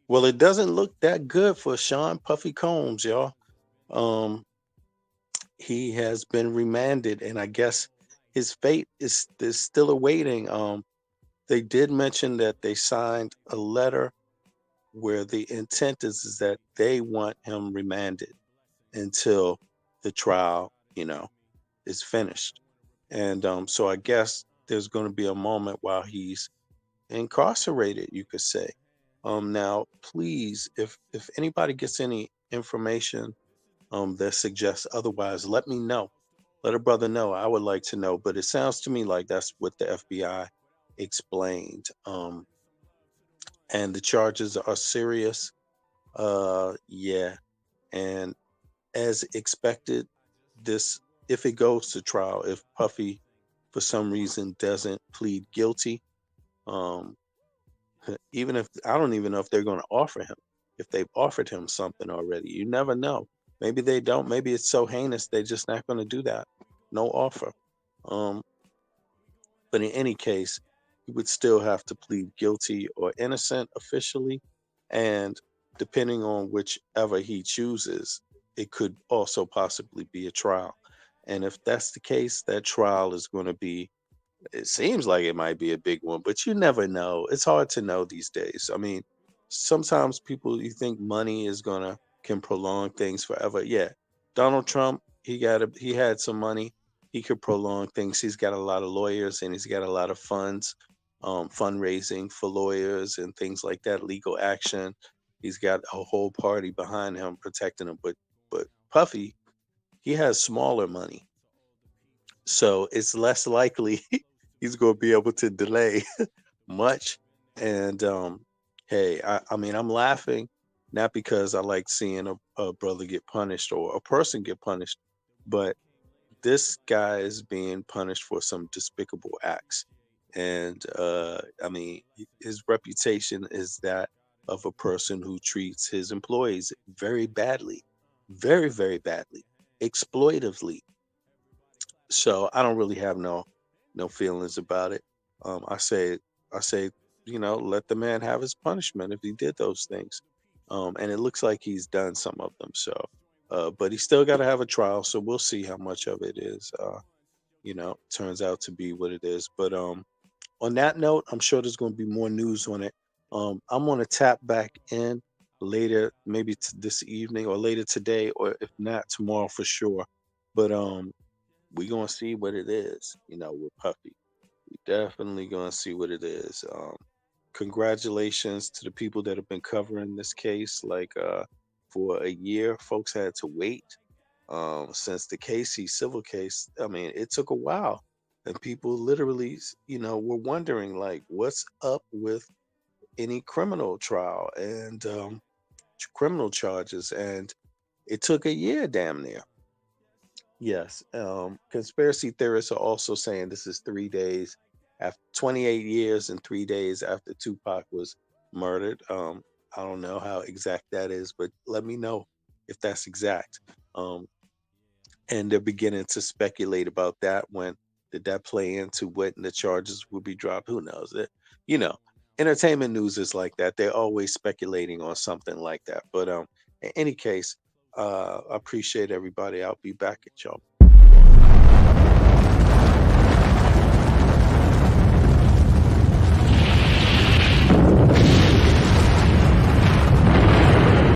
Well, it doesn't look that good for Sean Puffy Combs, y'all. He has been remanded, and I guess his fate is still awaiting. They did mention that they signed a letter where the intent is that they want him remanded until the trial, is finished. And so I guess there's going to be a moment while he's incarcerated, you could say. Now, please, if anybody gets any information that suggests otherwise, let me know. Let a brother know. I would like to know, but it sounds to me like that's what the FBI explained. And the charges are serious. Yeah, and as expected, this if it goes to trial, if Puffy for some reason doesn't plead guilty, um, even if I don't even know if they're going to offer him, if they've offered him something already. You never know. Maybe they don't. Maybe it's so heinous they're just not going to do that. No offer. Um, but in any case, he would still have to plead guilty or innocent officially, and depending on whichever he chooses, it could also possibly be a trial. And if that's the case, that trial is going to be, it seems like it might be a big one, but you never know. It's hard to know these days. I mean, sometimes people, you think money is gonna can prolong things forever. Yeah, Donald Trump, he had some money. He could prolong things. He's got a lot of lawyers and he's got a lot of funds, fundraising for lawyers and things like that, legal action. He's got a whole party behind him protecting him. But Puffy, he has smaller money, so it's less likely he's going to be able to delay much. And hey, I mean, I'm laughing not because I like seeing a brother get punished or a person get punished, but this guy is being punished for some despicable acts. And I mean, his reputation is that of a person who treats his employees very badly, very, very badly, exploitively. So I don't really have no feelings about it. I say, let the man have his punishment if he did those things. And it looks like he's done some of them. So, but he still got to have a trial. So we'll see how much of it is, turns out to be what it is. But on that note, I'm sure there's going to be more news on it. I'm going to tap back in later, maybe this evening or later today, or if not tomorrow for sure. But we gonna see what it is, with Puffy. We definitely gonna see what it is. Congratulations to the people that have been covering this case. Like for a year, folks had to wait. Since the Casey civil case, I mean, it took a while, and people literally, were wondering like, what's up with any criminal trial and criminal charges, and it took a year, damn near. Yes. Conspiracy theorists are also saying this is 3 days after 28 years and 3 days after Tupac was murdered. I don't know how exact that is, but let me know if that's exact. Um, and they're beginning to speculate about that. When did that play into when the charges will be dropped? Who knows? You know, entertainment news is like that. They're always speculating on something like that. But in any case, I appreciate everybody. I'll be back at y'all.